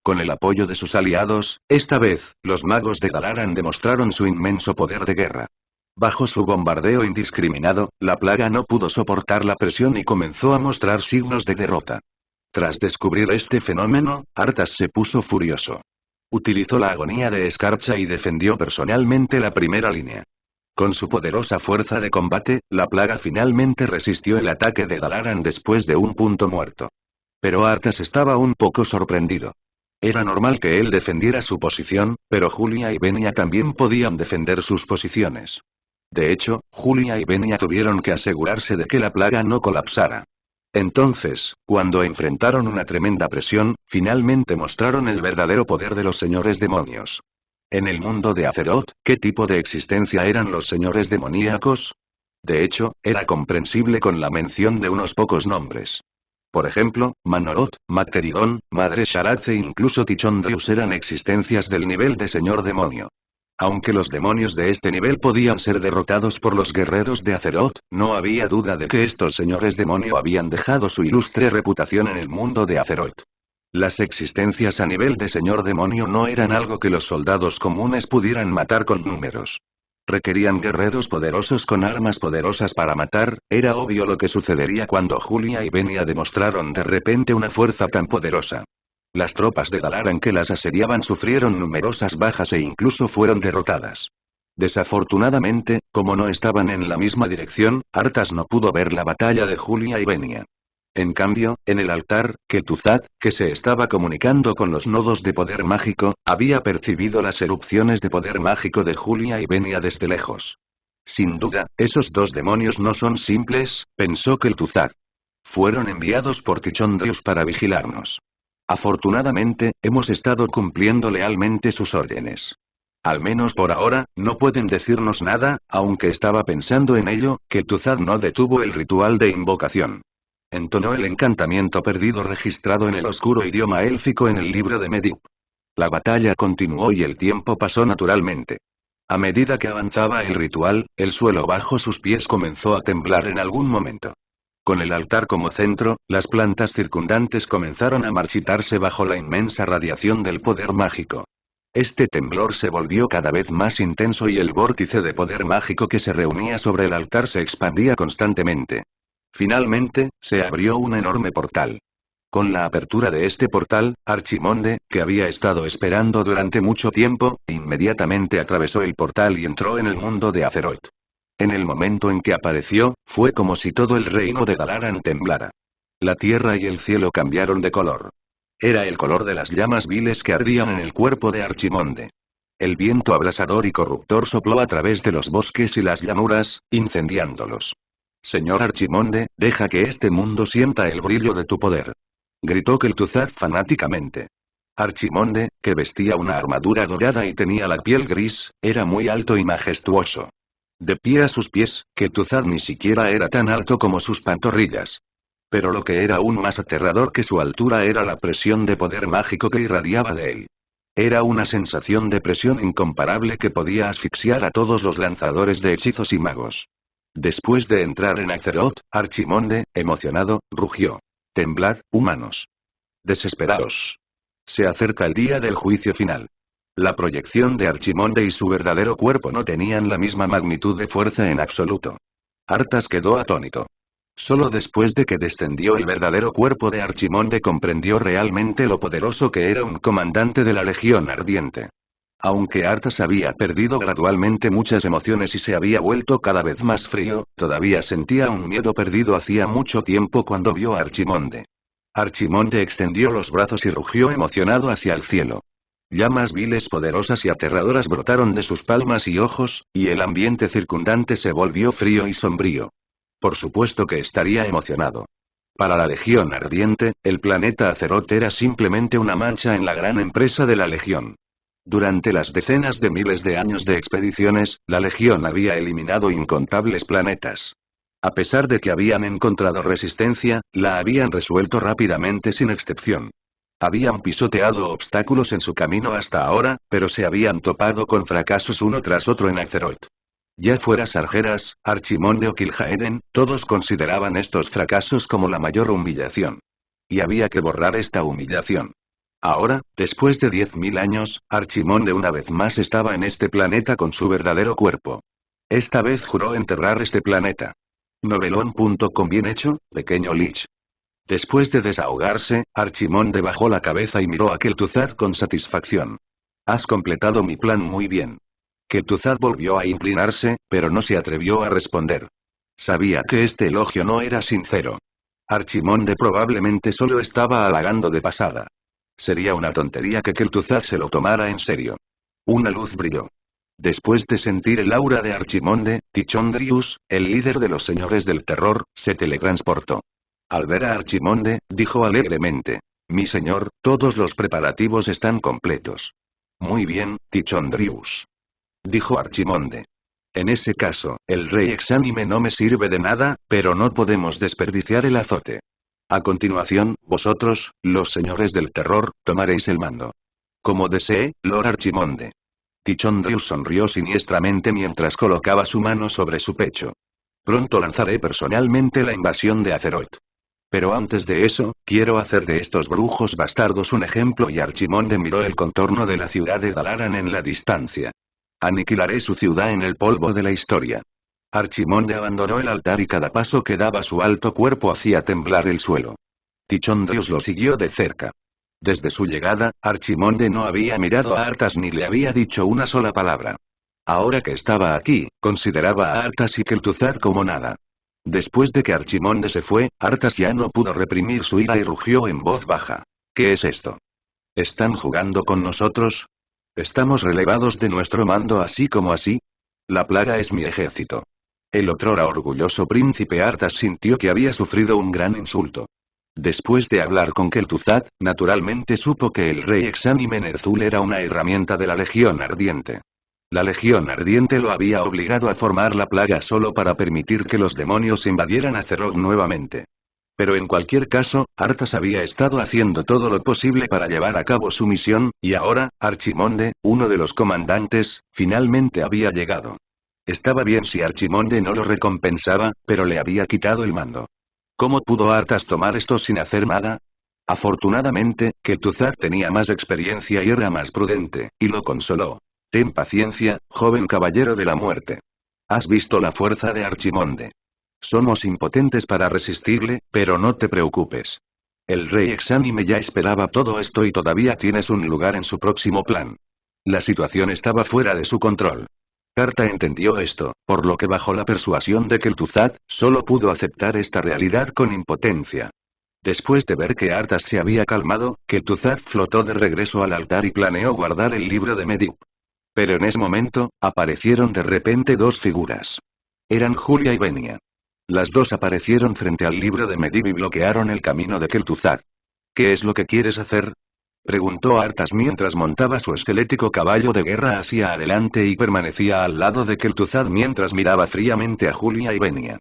Con el apoyo de sus aliados, esta vez, los magos de Dalaran demostraron su inmenso poder de guerra. Bajo su bombardeo indiscriminado, la plaga no pudo soportar la presión y comenzó a mostrar signos de derrota. Tras descubrir este fenómeno, Arthas se puso furioso. Utilizó la agonía de escarcha y defendió personalmente la primera línea. Con su poderosa fuerza de combate, la plaga finalmente resistió el ataque de Dalaran después de un punto muerto. Pero Arthas estaba un poco sorprendido. Era normal que él defendiera su posición, pero Julia y Venia también podían defender sus posiciones. De hecho, Julia y Venia tuvieron que asegurarse de que la plaga no colapsara. Entonces, cuando enfrentaron una tremenda presión, finalmente mostraron el verdadero poder de los señores demonios. En el mundo de Azeroth, ¿qué tipo de existencia eran los señores demoníacos? De hecho, era comprensible con la mención de unos pocos nombres. Por ejemplo, Manoroth, Macteridon, Madre Sharath e incluso Tichondrius eran existencias del nivel de señor demonio. Aunque los demonios de este nivel podían ser derrotados por los guerreros de Azeroth, no había duda de que estos señores demonio habían dejado su ilustre reputación en el mundo de Azeroth. Las existencias a nivel de señor demonio no eran algo que los soldados comunes pudieran matar con números. Requerían guerreros poderosos con armas poderosas para matar. Era obvio lo que sucedería cuando Julia y Venia demostraron de repente una fuerza tan poderosa. Las tropas de Dalaran que las asediaban sufrieron numerosas bajas e incluso fueron derrotadas. Desafortunadamente, como no estaban en la misma dirección, Arthas no pudo ver la batalla de Julia y Venia. En cambio, en el altar, Kel'Thuzad, que se estaba comunicando con los nodos de poder mágico, había percibido las erupciones de poder mágico de Julia y Venia desde lejos. Sin duda, esos dos demonios no son simples, pensó Kel'Thuzad. Fueron enviados por Tichondrius para vigilarnos. Afortunadamente, hemos estado cumpliendo lealmente sus órdenes. Al menos por ahora, no pueden decirnos nada, aunque estaba pensando en ello, Kel'Thuzad no detuvo el ritual de invocación. Entonó el encantamiento perdido registrado en el oscuro idioma élfico en el libro de Medivh. La batalla continuó y el tiempo pasó naturalmente. A medida que avanzaba el ritual, el suelo bajo sus pies comenzó a temblar en algún momento. Con el altar como centro, las plantas circundantes comenzaron a marchitarse bajo la inmensa radiación del poder mágico. Este temblor se volvió cada vez más intenso y el vórtice de poder mágico que se reunía sobre el altar se expandía constantemente. Finalmente, se abrió un enorme portal. Con la apertura de este portal, Archimonde, que había estado esperando durante mucho tiempo, inmediatamente atravesó el portal y entró en el mundo de Azeroth. En el momento en que apareció, fue como si todo el reino de Dalaran temblara. La tierra y el cielo cambiaron de color. Era el color de las llamas viles que ardían en el cuerpo de Archimonde. El viento abrasador y corruptor sopló a través de los bosques y las llanuras, incendiándolos. Señor Archimonde, deja que este mundo sienta el brillo de tu poder. Gritó Kel'Thuzad fanáticamente. Archimonde, que vestía una armadura dorada y tenía la piel gris, era muy alto y majestuoso. De pie a sus pies, Kel'Thuzad ni siquiera era tan alto como sus pantorrillas. Pero lo que era aún más aterrador que su altura era la presión de poder mágico que irradiaba de él. Era una sensación de presión incomparable que podía asfixiar a todos los lanzadores de hechizos y magos. Después de entrar en Azeroth, Archimonde, emocionado, rugió. Temblad, humanos. Desesperaos. Se acerca el día del juicio final. La proyección de Archimonde y su verdadero cuerpo no tenían la misma magnitud de fuerza en absoluto. Arthas quedó atónito. Solo después de que descendió el verdadero cuerpo de Archimonde comprendió realmente lo poderoso que era un comandante de la Legión Ardiente. Aunque Arthas había perdido gradualmente muchas emociones y se había vuelto cada vez más frío, todavía sentía un miedo perdido hacía mucho tiempo cuando vio a Archimonde. Archimonde extendió los brazos y rugió emocionado hacia el cielo. Llamas viles poderosas y aterradoras brotaron de sus palmas y ojos, y el ambiente circundante se volvió frío y sombrío. Por supuesto que estaría emocionado. Para la Legión Ardiente, el planeta Azeroth era simplemente una mancha en la gran empresa de la Legión. Durante las decenas de miles de años de expediciones, la Legión había eliminado incontables planetas. A pesar de que habían encontrado resistencia, la habían resuelto rápidamente sin excepción. Habían pisoteado obstáculos en su camino hasta ahora, pero se habían topado con fracasos uno tras otro en Azeroth. Ya fuera Sargeras, Archimonde o Kil'jaeden, todos consideraban estos fracasos como la mayor humillación. Y había que borrar esta humillación. Ahora, después de 10.000 años, Archimonde una vez más estaba en este planeta con su verdadero cuerpo. Esta vez juró enterrar este planeta. Novelón.com. Bien hecho, pequeño Lich. Después de desahogarse, Archimonde bajó la cabeza y miró a Kel'Thuzad con satisfacción. Has completado mi plan muy bien. Kel'Thuzad volvió a inclinarse, pero no se atrevió a responder. Sabía que este elogio no era sincero. Archimonde probablemente solo estaba halagando de pasada. Sería una tontería que Kel'Thuzad se lo tomara en serio. Una luz brilló. Después de sentir el aura de Archimonde, Tichondrius, el líder de los señores del terror, se teletransportó. Al ver a Archimonde, dijo alegremente. Mi señor, todos los preparativos están completos. Muy bien, Tichondrius. Dijo Archimonde. En ese caso, el rey exánime no me sirve de nada, pero no podemos desperdiciar el azote. A continuación, vosotros, los señores del terror, tomaréis el mando. Como desee, Lord Archimonde. Tichondrius sonrió siniestramente mientras colocaba su mano sobre su pecho. Pronto lanzaré personalmente la invasión de Azeroth. Pero antes de eso, quiero hacer de estos brujos bastardos un ejemplo y Archimonde miró el contorno de la ciudad de Dalaran en la distancia. Aniquilaré su ciudad en el polvo de la historia. Archimonde abandonó el altar y cada paso que daba su alto cuerpo hacía temblar el suelo. Tichondrius lo siguió de cerca. Desde su llegada, Archimonde no había mirado a Arthas ni le había dicho una sola palabra. Ahora que estaba aquí, consideraba a Arthas y Kel'Thuzad como nada. Después de que Archimonde se fue, Arthas ya no pudo reprimir su ira y rugió en voz baja. ¿Qué es esto? ¿Están jugando con nosotros? ¿Estamos relevados de nuestro mando así como así? La plaga es mi ejército. El otrora orgulloso príncipe Arthas sintió que había sufrido un gran insulto. Después de hablar con Kel'Thuzad, naturalmente supo que el rey exánime Ner'zhul era una herramienta de la Legión Ardiente. La Legión Ardiente lo había obligado a formar la plaga solo para permitir que los demonios invadieran Azeroth nuevamente. Pero en cualquier caso, Arthas había estado haciendo todo lo posible para llevar a cabo su misión, y ahora, Archimonde, uno de los comandantes, finalmente había llegado. Estaba bien si Archimonde no lo recompensaba, pero le había quitado el mando. ¿Cómo pudo Arthas tomar esto sin hacer nada? Afortunadamente, Kel'Thuzad tenía más experiencia y era más prudente, y lo consoló. Ten paciencia, joven caballero de la muerte. Has visto la fuerza de Archimonde. Somos impotentes para resistirle, pero no te preocupes. El rey exánime ya esperaba todo esto y todavía tienes un lugar en su próximo plan. La situación estaba fuera de su control. Carta entendió esto, por lo que bajo la persuasión de Kel'Thuzad, solo pudo aceptar esta realidad con impotencia. Después de ver que Arthas se había calmado, Kel'Thuzad flotó de regreso al altar y planeó guardar el libro de Medivh. Pero en ese momento, aparecieron de repente dos figuras. Eran Julia y Venia. Las dos aparecieron frente al libro de Medivh y bloquearon el camino de Kel'Thuzad. ¿Qué es lo que quieres hacer?, preguntó Arthas mientras montaba su esquelético caballo de guerra hacia adelante y permanecía al lado de Kel'Thuzad mientras miraba fríamente a Julia y Venia.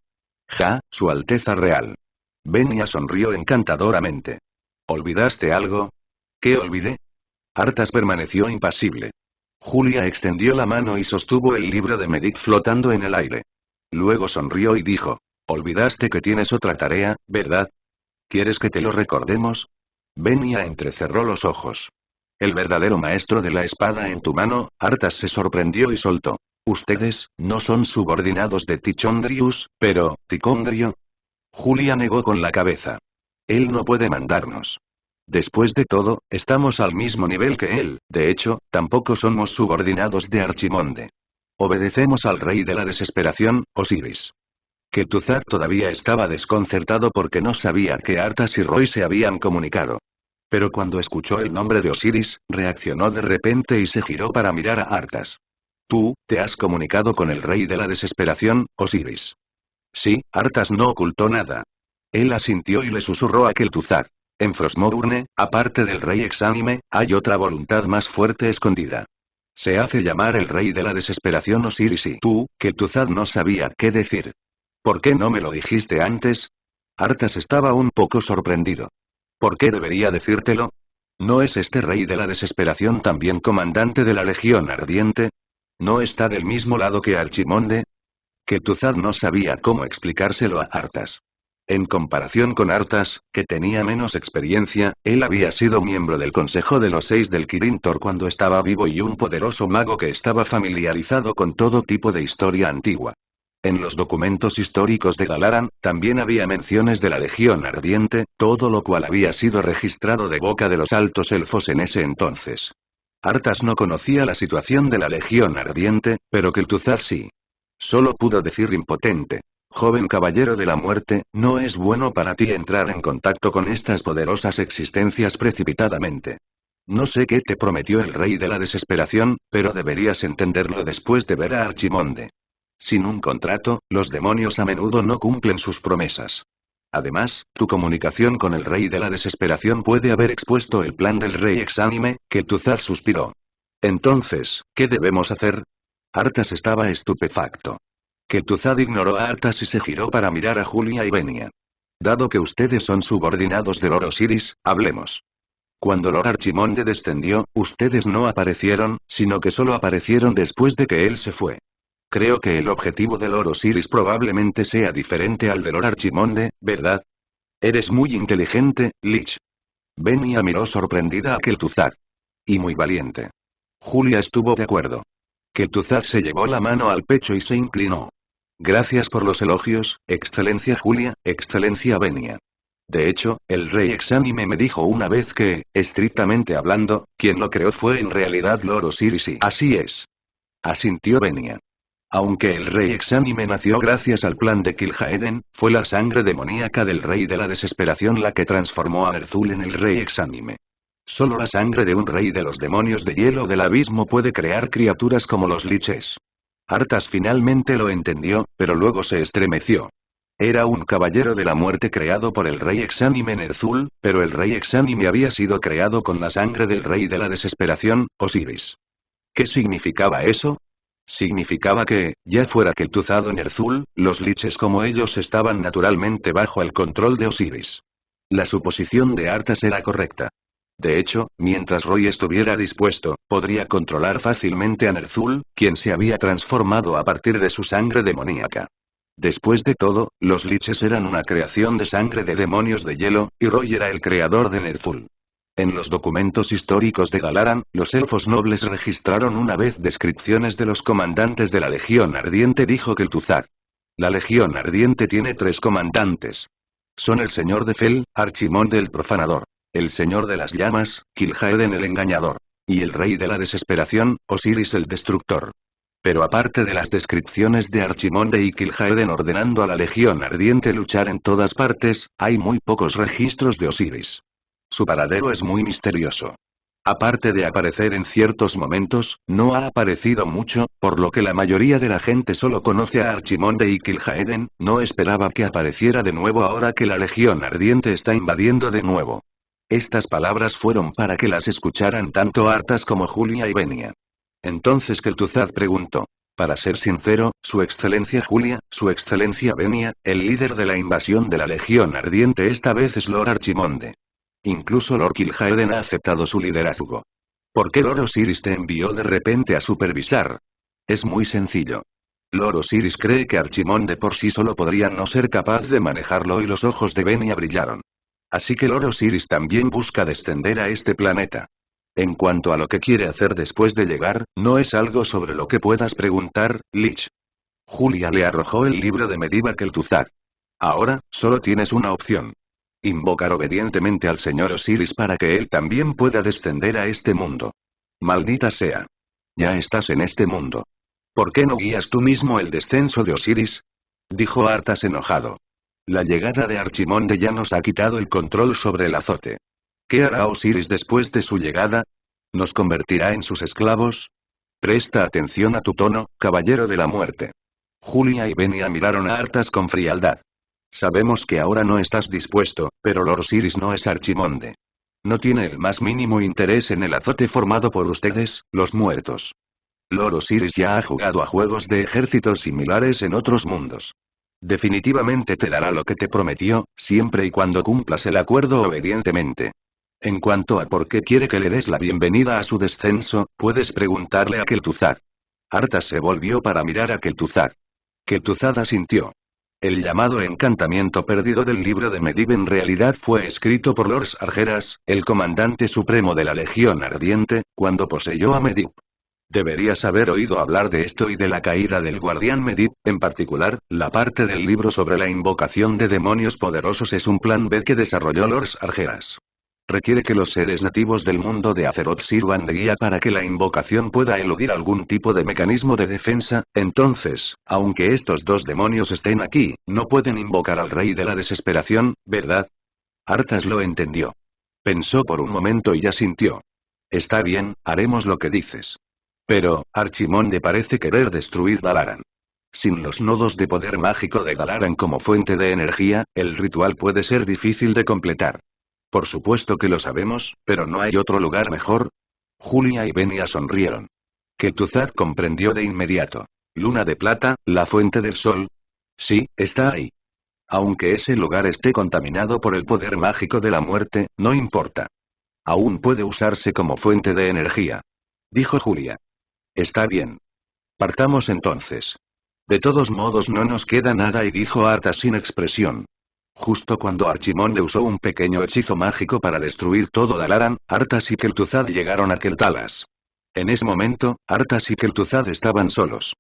Ja, Su Alteza Real. Venia sonrió encantadoramente. ¿Olvidaste algo? ¿Qué olvidé? Arthas permaneció impasible. Julia extendió la mano y sostuvo el libro de Medivh flotando en el aire. Luego sonrió y dijo: olvidaste que tienes otra tarea, ¿verdad? ¿Quieres que te lo recordemos? Venia entrecerró los ojos. El verdadero maestro de la espada en tu mano. Arthas se sorprendió y soltó. Ustedes, no son subordinados de Tichondrius, pero, ¿Tichondrio? Julia negó con la cabeza. Él no puede mandarnos. Después de todo, estamos al mismo nivel que él, de hecho, tampoco somos subordinados de Archimonde. Obedecemos al rey de la desesperación, Osiris. Kel'Thuzad todavía estaba desconcertado porque no sabía que Arthas y Roy se habían comunicado. Pero cuando escuchó el nombre de Osiris, reaccionó de repente y se giró para mirar a Arthas. Tú, te has comunicado con el rey de la desesperación, Osiris. Sí, Arthas no ocultó nada. Él asintió y le susurró a Kel'Thuzad. En Frostmourne, aparte del rey exánime, hay otra voluntad más fuerte escondida. Se hace llamar el rey de la desesperación Osiris y tú, Kel'Thuzad no sabía qué decir. ¿Por qué no me lo dijiste antes? Arthas estaba un poco sorprendido. ¿Por qué debería decírtelo? ¿No es este rey de la desesperación también comandante de la Legión Ardiente? ¿No está del mismo lado que Archimonde? Kel'Thuzad no sabía cómo explicárselo a Arthas. En comparación con Arthas, que tenía menos experiencia, él había sido miembro del Consejo de los Seis del Kirin Tor cuando estaba vivo y un poderoso mago que estaba familiarizado con todo tipo de historia antigua. En los documentos históricos de Dalaran, también había menciones de la Legión Ardiente, todo lo cual había sido registrado de boca de los altos elfos en ese entonces. Arthas no conocía la situación de la Legión Ardiente, pero Kel'Thuzad sí. Solo pudo decir impotente. Joven caballero de la muerte, no es bueno para ti entrar en contacto con estas poderosas existencias precipitadamente. No sé qué te prometió el rey de la desesperación, pero deberías entenderlo después de ver a Archimonde. Sin un contrato, los demonios a menudo no cumplen sus promesas. Además, tu comunicación con el rey de la desesperación puede haber expuesto el plan del rey exánime. Kel'Thuzad suspiró. Entonces, ¿qué debemos hacer? Arthas estaba estupefacto. Kel'Thuzad ignoró a Arthas y se giró para mirar a Julia y Venia. Dado que ustedes son subordinados de Lord Osiris, hablemos. Cuando Lord Archimonde descendió, ustedes no aparecieron, sino que solo aparecieron después de que él se fue. Creo que el objetivo de Lord Osiris probablemente sea diferente al de Lord Archimonde, ¿verdad? Eres muy inteligente, Lich. Venia miró sorprendida a Kel'Thuzad. Y muy valiente. Julia estuvo de acuerdo. Kel'Thuzad se llevó la mano al pecho y se inclinó. Gracias por los elogios, excelencia Julia, excelencia Venia. De hecho, el rey exánime me dijo una vez que, estrictamente hablando, quien lo creó fue en realidad Lord Osiris y así es. Asintió Venia. Aunque el rey exánime nació gracias al plan de Kil'jaeden, fue la sangre demoníaca del rey de la desesperación la que transformó a Ner'zhul en el rey exánime. Solo la sangre de un rey de los demonios de hielo del abismo puede crear criaturas como los liches. Arthas finalmente lo entendió, pero luego se estremeció. Era un caballero de la muerte creado por el rey exánime Ner'zhul, pero el rey exánime había sido creado con la sangre del rey de la desesperación, Osiris. ¿Qué significaba eso? Significaba que, ya fuera Kel'Thuzad o Ner'zhul, los liches como ellos estaban naturalmente bajo el control de Osiris. La suposición de Arthas era correcta. De hecho, mientras Roy estuviera dispuesto, podría controlar fácilmente a Ner'zhul, quien se había transformado a partir de su sangre demoníaca. Después de todo, los liches eran una creación de sangre de demonios de hielo, y Roy era el creador de Ner'zhul. En los documentos históricos de Dalaran, los elfos nobles registraron una vez descripciones de los comandantes de la Legión Ardiente, dijo Kel'Thuzad. La Legión Ardiente tiene 3 comandantes. Son el Señor de Fel, Archimonde el Profanador. El Señor de las Llamas, Kil'jaeden el Engañador. Y el Rey de la Desesperación, Osiris el Destructor. Pero aparte de las descripciones de Archimonde y Kil'jaeden ordenando a la Legión Ardiente luchar en todas partes, hay muy pocos registros de Osiris. Su paradero es muy misterioso. Aparte de aparecer en ciertos momentos, no ha aparecido mucho, por lo que la mayoría de la gente solo conoce a Archimonde y Kil'jaeden. No esperaba que apareciera de nuevo ahora que la Legión Ardiente está invadiendo de nuevo. Estas palabras fueron para que las escucharan tanto Arthas como Julia y Venia. Entonces Kel'Thuzad preguntó. Para ser sincero, Su Excelencia Julia, Su Excelencia Venia, el líder de la invasión de la Legión Ardiente esta vez es Lord Archimonde. Incluso Lord Kil'jaeden ha aceptado su liderazgo. ¿Por qué Lord Osiris te envió de repente a supervisar? Es muy sencillo. Lord Osiris cree que Archimonde por sí solo podría no ser capaz de manejarlo y los ojos de Venia brillaron. Así que Lord Osiris también busca descender a este planeta. En cuanto a lo que quiere hacer después de llegar, no es algo sobre lo que puedas preguntar, Lich. Julia le arrojó el libro de Medivh a Kel'Thuzad. Ahora, solo tienes una opción. Invocar obedientemente al señor Osiris para que él también pueda descender a este mundo. Maldita sea. Ya estás en este mundo. ¿Por qué no guías tú mismo el descenso de Osiris? Dijo Arthas enojado. La llegada de Archimonde ya nos ha quitado el control sobre el azote. ¿Qué hará Osiris después de su llegada? ¿Nos convertirá en sus esclavos? Presta atención a tu tono, caballero de la muerte. Julia y Venia miraron a Arthas con frialdad. Sabemos que ahora no estás dispuesto, pero Lord Osiris no es Archimonde. No tiene el más mínimo interés en el azote formado por ustedes, los muertos. Lord Osiris ya ha jugado a juegos de ejércitos similares en otros mundos. Definitivamente te dará lo que te prometió, siempre y cuando cumplas el acuerdo obedientemente. En cuanto a por qué quiere que le des la bienvenida a su descenso, puedes preguntarle a Kel'Thuzad. Arthas se volvió para mirar a Kel'Thuzad. Kel'Thuzad asintió. El llamado encantamiento perdido del libro de Medivh en realidad fue escrito por Lord Sargeras, el comandante supremo de la Legión Ardiente, cuando poseyó a Medivh. Deberías haber oído hablar de esto y de la caída del guardián Medivh, en particular, la parte del libro sobre la invocación de demonios poderosos es un plan B que desarrolló Lord Sargeras. Requiere que los seres nativos del mundo de Azeroth sirvan de guía para que la invocación pueda eludir algún tipo de mecanismo de defensa. Entonces, aunque estos dos demonios estén aquí, no pueden invocar al rey de la desesperación, ¿verdad? Arthas lo entendió. Pensó por un momento y asintió. Está bien, haremos lo que dices. Pero, Archimonde parece querer destruir Dalaran. Sin los nodos de poder mágico de Dalaran como fuente de energía, el ritual puede ser difícil de completar. Por supuesto que lo sabemos, pero ¿no hay otro lugar mejor? Julia y Venia sonrieron. Kel'Thuzad comprendió de inmediato. Luna de plata, la fuente del sol. Sí, está ahí. Aunque ese lugar esté contaminado por el poder mágico de la muerte, no importa. Aún puede usarse como fuente de energía. Dijo Julia. Está bien. Partamos entonces. De todos modos no nos queda nada y dijo Arthas sin expresión. Justo cuando Archimonde usó un pequeño hechizo mágico para destruir todo Dalaran, Arthas y Kel'Thuzad llegaron a Quel'Thalas. En ese momento, Arthas y Kel'Thuzad estaban solos.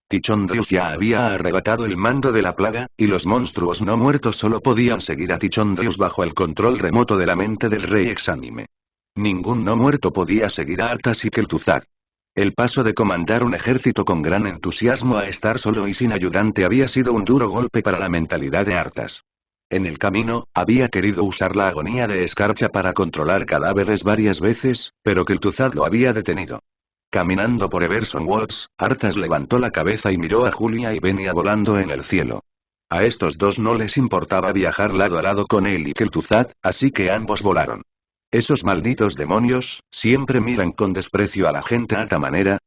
Tichondrius ya había arrebatado el mando de la plaga, y los monstruos no muertos solo podían seguir a Tichondrius bajo el control remoto de la mente del rey exánime. Ningún no muerto podía seguir a Arthas y Kel'Thuzad. El paso de comandar un ejército con gran entusiasmo a estar solo y sin ayudante había sido un duro golpe para la mentalidad de Arthas. En el camino, había querido usar la agonía de escarcha para controlar cadáveres varias veces, pero Kel'Thuzad lo había detenido. Caminando por Everson Woods, Arthas levantó la cabeza y miró a Julia y Venia volando en el cielo. A estos dos no les importaba viajar lado a lado con él y Kel'Thuzad, así que ambos volaron. Esos malditos demonios, siempre miran con desprecio a la gente a esta manera.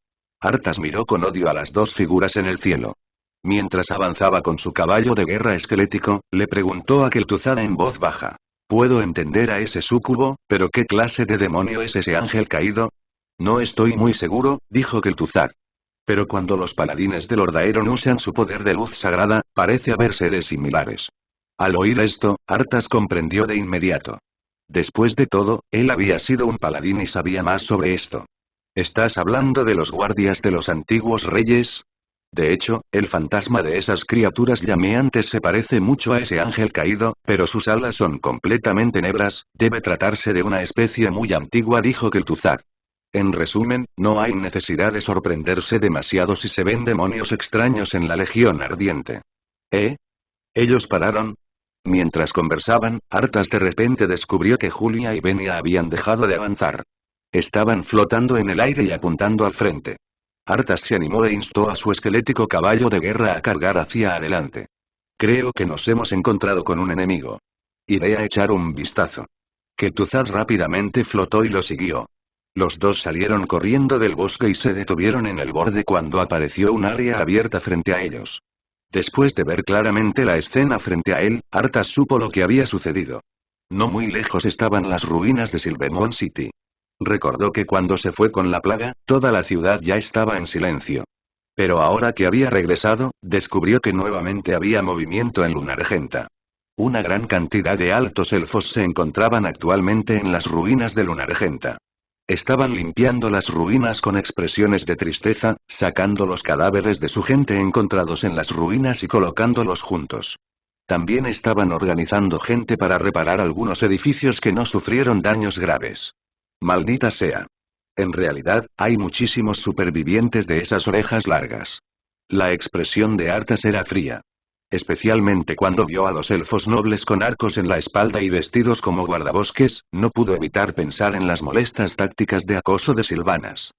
Arthas miró con odio a las dos figuras en el cielo. Mientras avanzaba con su caballo de guerra esquelético, le preguntó a Kel'Thuzad en voz baja. Puedo entender a ese súcubo, pero ¿qué clase de demonio es ese ángel caído? No estoy muy seguro, dijo Kel'Thuzad. Pero cuando los paladines de Lord Aeron usan su poder de luz sagrada, parece haber seres similares. Al oír esto, Arthas comprendió de inmediato. Después de todo, él había sido un paladín y sabía más sobre esto. ¿Estás hablando de los guardias de los antiguos reyes? De hecho, el fantasma de esas criaturas llameantes se parece mucho a ese ángel caído, pero sus alas son completamente negras. Debe tratarse de una especie muy antigua, dijo Kel'Thuzad. En resumen, no hay necesidad de sorprenderse demasiado si se ven demonios extraños en la Legión Ardiente. ¿Eh? ¿Ellos pararon? Mientras conversaban, Arthas de repente descubrió que Julia y Venia habían dejado de avanzar. Estaban flotando en el aire y apuntando al frente. Arthas se animó e instó a su esquelético caballo de guerra a cargar hacia adelante. Creo que nos hemos encontrado con un enemigo. Iré a echar un vistazo. Ketuzad rápidamente flotó y lo siguió. Los dos salieron corriendo del bosque y se detuvieron en el borde cuando apareció un área abierta frente a ellos. Después de ver claramente la escena frente a él, Arthas supo lo que había sucedido. No muy lejos estaban las ruinas de Silvermoon City. Recordó que cuando se fue con la plaga, toda la ciudad ya estaba en silencio. Pero ahora que había regresado, descubrió que nuevamente había movimiento en Lunargenta. Una gran cantidad de altos elfos se encontraban actualmente en las ruinas de Lunargenta. Estaban limpiando las ruinas con expresiones de tristeza, sacando los cadáveres de su gente encontrados en las ruinas y colocándolos juntos. También estaban organizando gente para reparar algunos edificios que no sufrieron daños graves. Maldita sea. En realidad, hay muchísimos supervivientes de esas orejas largas. La expresión de Arthas era fría. Especialmente cuando vio a los elfos nobles con arcos en la espalda y vestidos como guardabosques, no pudo evitar pensar en las molestas tácticas de acoso de Sylvanas.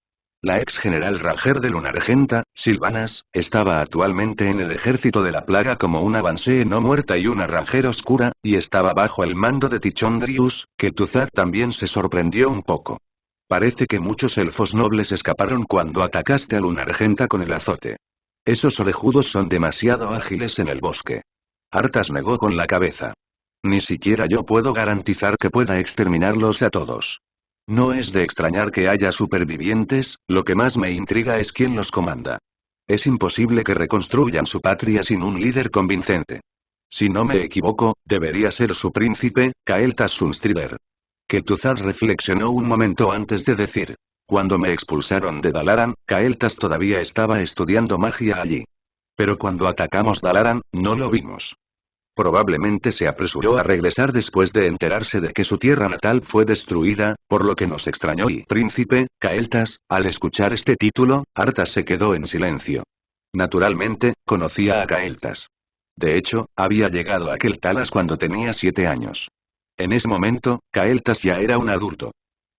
La ex general Ranger de Lunargenta, Sylvanas, estaba actualmente en el ejército de la plaga como una Vansee no muerta y una Ranger oscura, y estaba bajo el mando de Tichondrius, que Tuzad también se sorprendió un poco. Parece que muchos elfos nobles escaparon cuando atacaste a Lunargenta con el azote. Esos orejudos son demasiado ágiles en el bosque. Arthas negó con la cabeza. Ni siquiera yo puedo garantizar que pueda exterminarlos a todos. No es de extrañar que haya supervivientes, lo que más me intriga es quién los comanda. Es imposible que reconstruyan su patria sin un líder convincente. Si no me equivoco, debería ser su príncipe, Kael'thas Sunstrider. Ketuzad reflexionó un momento antes de decir. Cuando me expulsaron de Dalaran, Kael'thas todavía estaba estudiando magia allí. Pero cuando atacamos Dalaran, no lo vimos. Probablemente se apresuró a regresar después de enterarse de que su tierra natal fue destruida, por lo que nos extrañó y príncipe, Kael'thas, al escuchar este título, Arthas se quedó en silencio. Naturalmente, conocía a Kael'thas. De hecho, había llegado a Quel'Thalas cuando tenía 7 años. En ese momento, Kael'thas ya era un adulto.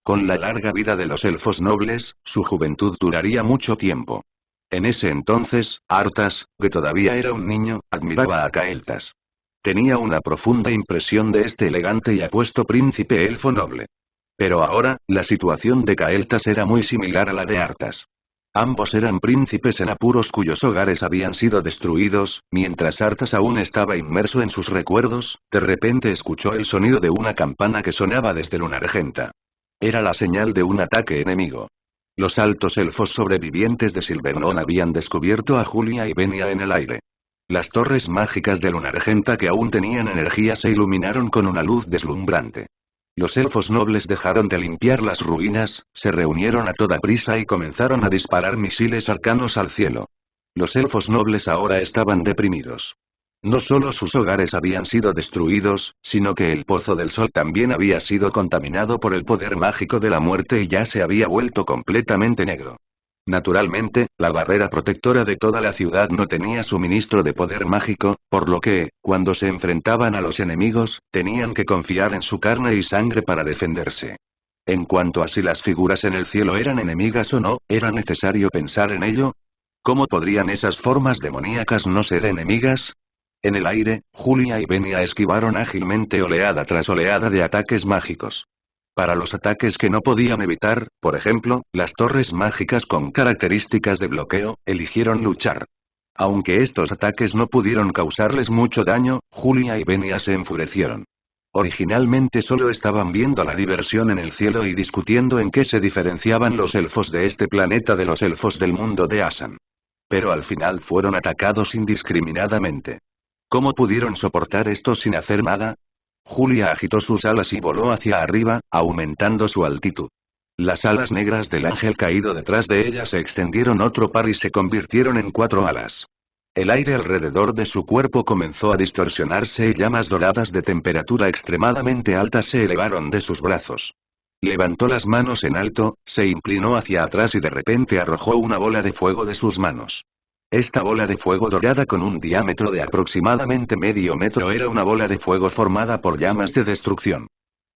Con la larga vida de los elfos nobles, su juventud duraría mucho tiempo. En ese entonces, Arthas, que todavía era un niño, admiraba a Kael'thas. Tenía una profunda impresión de este elegante y apuesto príncipe elfo noble. Pero ahora, la situación de Kael'thas era muy similar a la de Arthas. Ambos eran príncipes en apuros cuyos hogares habían sido destruidos, mientras Arthas aún estaba inmerso en sus recuerdos, de repente escuchó el sonido de una campana que sonaba desde Lunargenta. Era la señal de un ataque enemigo. Los altos elfos sobrevivientes de Silvermoon habían descubierto a Julia y Venia en el aire. Las torres mágicas de Lunargenta que aún tenían energía se iluminaron con una luz deslumbrante. Los elfos nobles dejaron de limpiar las ruinas, se reunieron a toda prisa y comenzaron a disparar misiles arcanos al cielo. Los elfos nobles ahora estaban deprimidos. No solo sus hogares habían sido destruidos, sino que el Pozo del Sol también había sido contaminado por el poder mágico de la muerte y ya se había vuelto completamente negro. Naturalmente, la barrera protectora de toda la ciudad no tenía suministro de poder mágico, por lo que, cuando se enfrentaban a los enemigos, tenían que confiar en su carne y sangre para defenderse. En cuanto a si las figuras en el cielo eran enemigas o no, ¿era necesario pensar en ello? ¿Cómo podrían esas formas demoníacas no ser enemigas? En el aire, Julia y Venia esquivaron ágilmente oleada tras oleada de ataques mágicos. Para los ataques que no podían evitar, por ejemplo, las torres mágicas con características de bloqueo, eligieron luchar. Aunque estos ataques no pudieron causarles mucho daño, Julia y Venia se enfurecieron. Originalmente solo estaban viendo la diversión en el cielo y discutiendo en qué se diferenciaban los elfos de este planeta de los elfos del mundo de Asan. Pero al final fueron atacados indiscriminadamente. ¿Cómo pudieron soportar esto sin hacer nada? Julia agitó sus alas y voló hacia arriba, aumentando su altitud. Las alas negras del ángel caído detrás de ella se extendieron otro par y se convirtieron en 4 alas. El aire alrededor de su cuerpo comenzó a distorsionarse y llamas doradas de temperatura extremadamente alta se elevaron de sus brazos. Levantó las manos en alto, se inclinó hacia atrás y de repente arrojó una bola de fuego de sus manos. Esta bola de fuego dorada con un diámetro de aproximadamente medio metro era una bola de fuego formada por llamas de destrucción.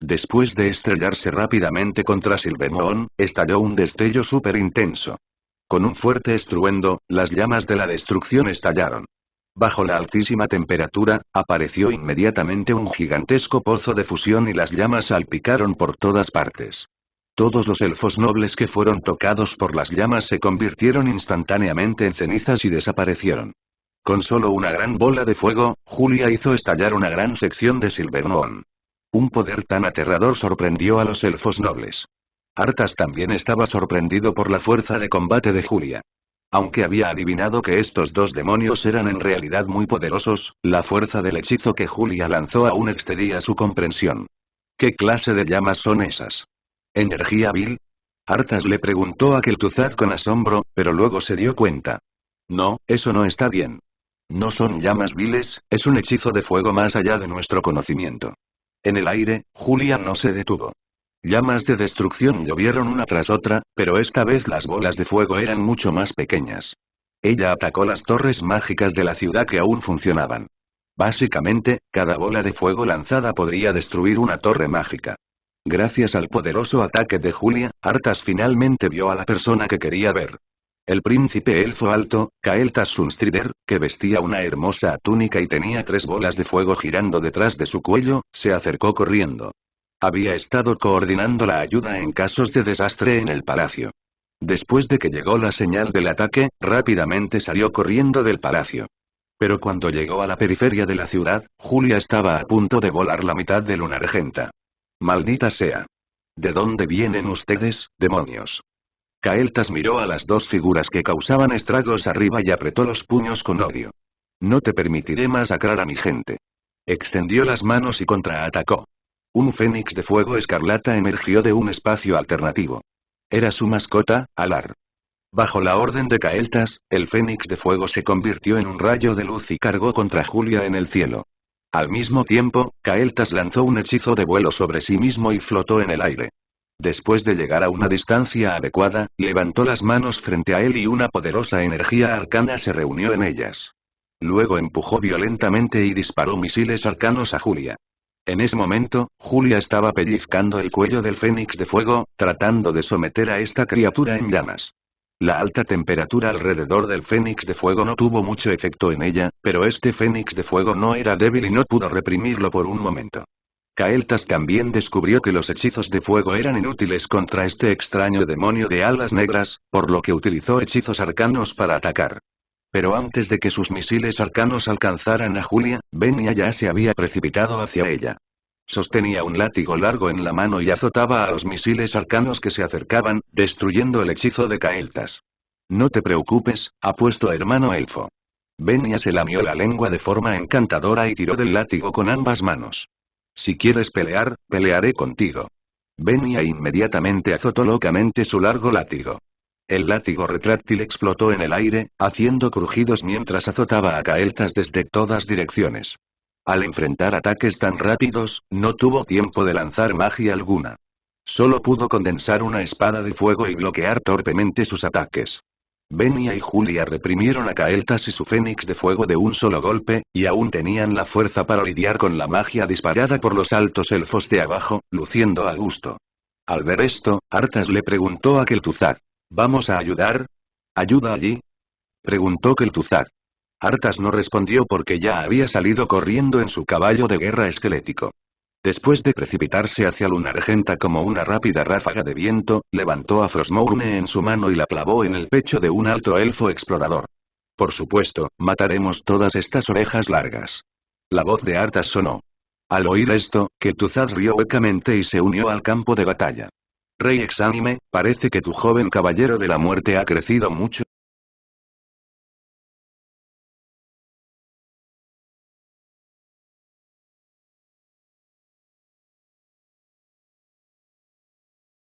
Después de estrellarse rápidamente contra Silvermoon, estalló un destello súper intenso. Con un fuerte estruendo, las llamas de la destrucción estallaron. Bajo la altísima temperatura, apareció inmediatamente un gigantesco pozo de fusión y las llamas salpicaron por todas partes. Todos los elfos nobles que fueron tocados por las llamas se convirtieron instantáneamente en cenizas y desaparecieron. Con solo una gran bola de fuego, Julia hizo estallar una gran sección de Silvermoon. Un poder tan aterrador sorprendió a los elfos nobles. Arthas también estaba sorprendido por la fuerza de combate de Julia. Aunque había adivinado que estos dos demonios eran en realidad muy poderosos, la fuerza del hechizo que Julia lanzó aún excedía su comprensión. ¿Qué clase de llamas son esas? ¿Energía vil? Arthas le preguntó a Kel'Thuzad con asombro, pero luego se dio cuenta. No, eso no está bien. No son llamas viles, es un hechizo de fuego más allá de nuestro conocimiento. En el aire, Julia no se detuvo. Llamas de destrucción llovieron una tras otra, pero esta vez las bolas de fuego eran mucho más pequeñas. Ella atacó las torres mágicas de la ciudad que aún funcionaban. Básicamente, cada bola de fuego lanzada podría destruir una torre mágica. Gracias al poderoso ataque de Julia, Arthas finalmente vio a la persona que quería ver. El príncipe elfo alto, Kael'thas Sunstrider, que vestía una hermosa túnica y tenía 3 bolas de fuego girando detrás de su cuello, se acercó corriendo. Había estado coordinando la ayuda en casos de desastre en el palacio. Después de que llegó la señal del ataque, rápidamente salió corriendo del palacio. Pero cuando llegó a la periferia de la ciudad, Julia estaba a punto de volar la mitad de Luna Regenta. Maldita sea. ¿De dónde vienen ustedes, demonios? Kael'thas miró a las dos figuras que causaban estragos arriba y apretó los puños con odio. No te permitiré masacrar a mi gente. Extendió las manos y contraatacó. Un fénix de fuego escarlata emergió de un espacio alternativo. Era su mascota, Alar. Bajo la orden de Kael'thas, el fénix de fuego se convirtió en un rayo de luz y cargó contra Julia en el cielo. Al mismo tiempo, Kael'thas lanzó un hechizo de vuelo sobre sí mismo y flotó en el aire. Después de llegar a una distancia adecuada, levantó las manos frente a él y una poderosa energía arcana se reunió en ellas. Luego empujó violentamente y disparó misiles arcanos a Julia. En ese momento, Julia estaba pellizcando el cuello del fénix de fuego, tratando de someter a esta criatura en llamas. La alta temperatura alrededor del fénix de fuego no tuvo mucho efecto en ella, pero este fénix de fuego no era débil y no pudo reprimirlo por un momento. Kael'thas también descubrió que los hechizos de fuego eran inútiles contra este extraño demonio de alas negras, por lo que utilizó hechizos arcanos para atacar. Pero antes de que sus misiles arcanos alcanzaran a Julia, Venia ya se había precipitado hacia ella. Sostenía un látigo largo en la mano y azotaba a los misiles arcanos que se acercaban, destruyendo el hechizo de Kael'thas. No te preocupes, apuesto hermano elfo. Venia se lamió la lengua de forma encantadora y tiró del látigo con ambas manos. Si quieres pelear, pelearé contigo. Venia inmediatamente azotó locamente su largo látigo. El látigo retráctil explotó en el aire, haciendo crujidos mientras azotaba a Kael'thas desde todas direcciones. Al enfrentar ataques tan rápidos, no tuvo tiempo de lanzar magia alguna. Solo pudo condensar una espada de fuego y bloquear torpemente sus ataques. Venia y Julia reprimieron a Kael'thas y su fénix de fuego de un solo golpe, y aún tenían la fuerza para lidiar con la magia disparada por los altos elfos de abajo, luciendo a gusto. Al ver esto, Arthas le preguntó a Kel'Thuzad. ¿Vamos a ayudar? ¿Ayuda allí? Preguntó Kel'Thuzad. Arthas no respondió porque ya había salido corriendo en su caballo de guerra esquelético. Después de precipitarse hacia Luna Regenta como una rápida ráfaga de viento, levantó a Frostmourne en su mano y la clavó en el pecho de un alto elfo explorador. Por supuesto, mataremos todas estas orejas largas. La voz de Arthas sonó. Al oír esto, Kel'Thuzad rió huecamente y se unió al campo de batalla. Rey Exánime, parece que tu joven caballero de la muerte ha crecido mucho.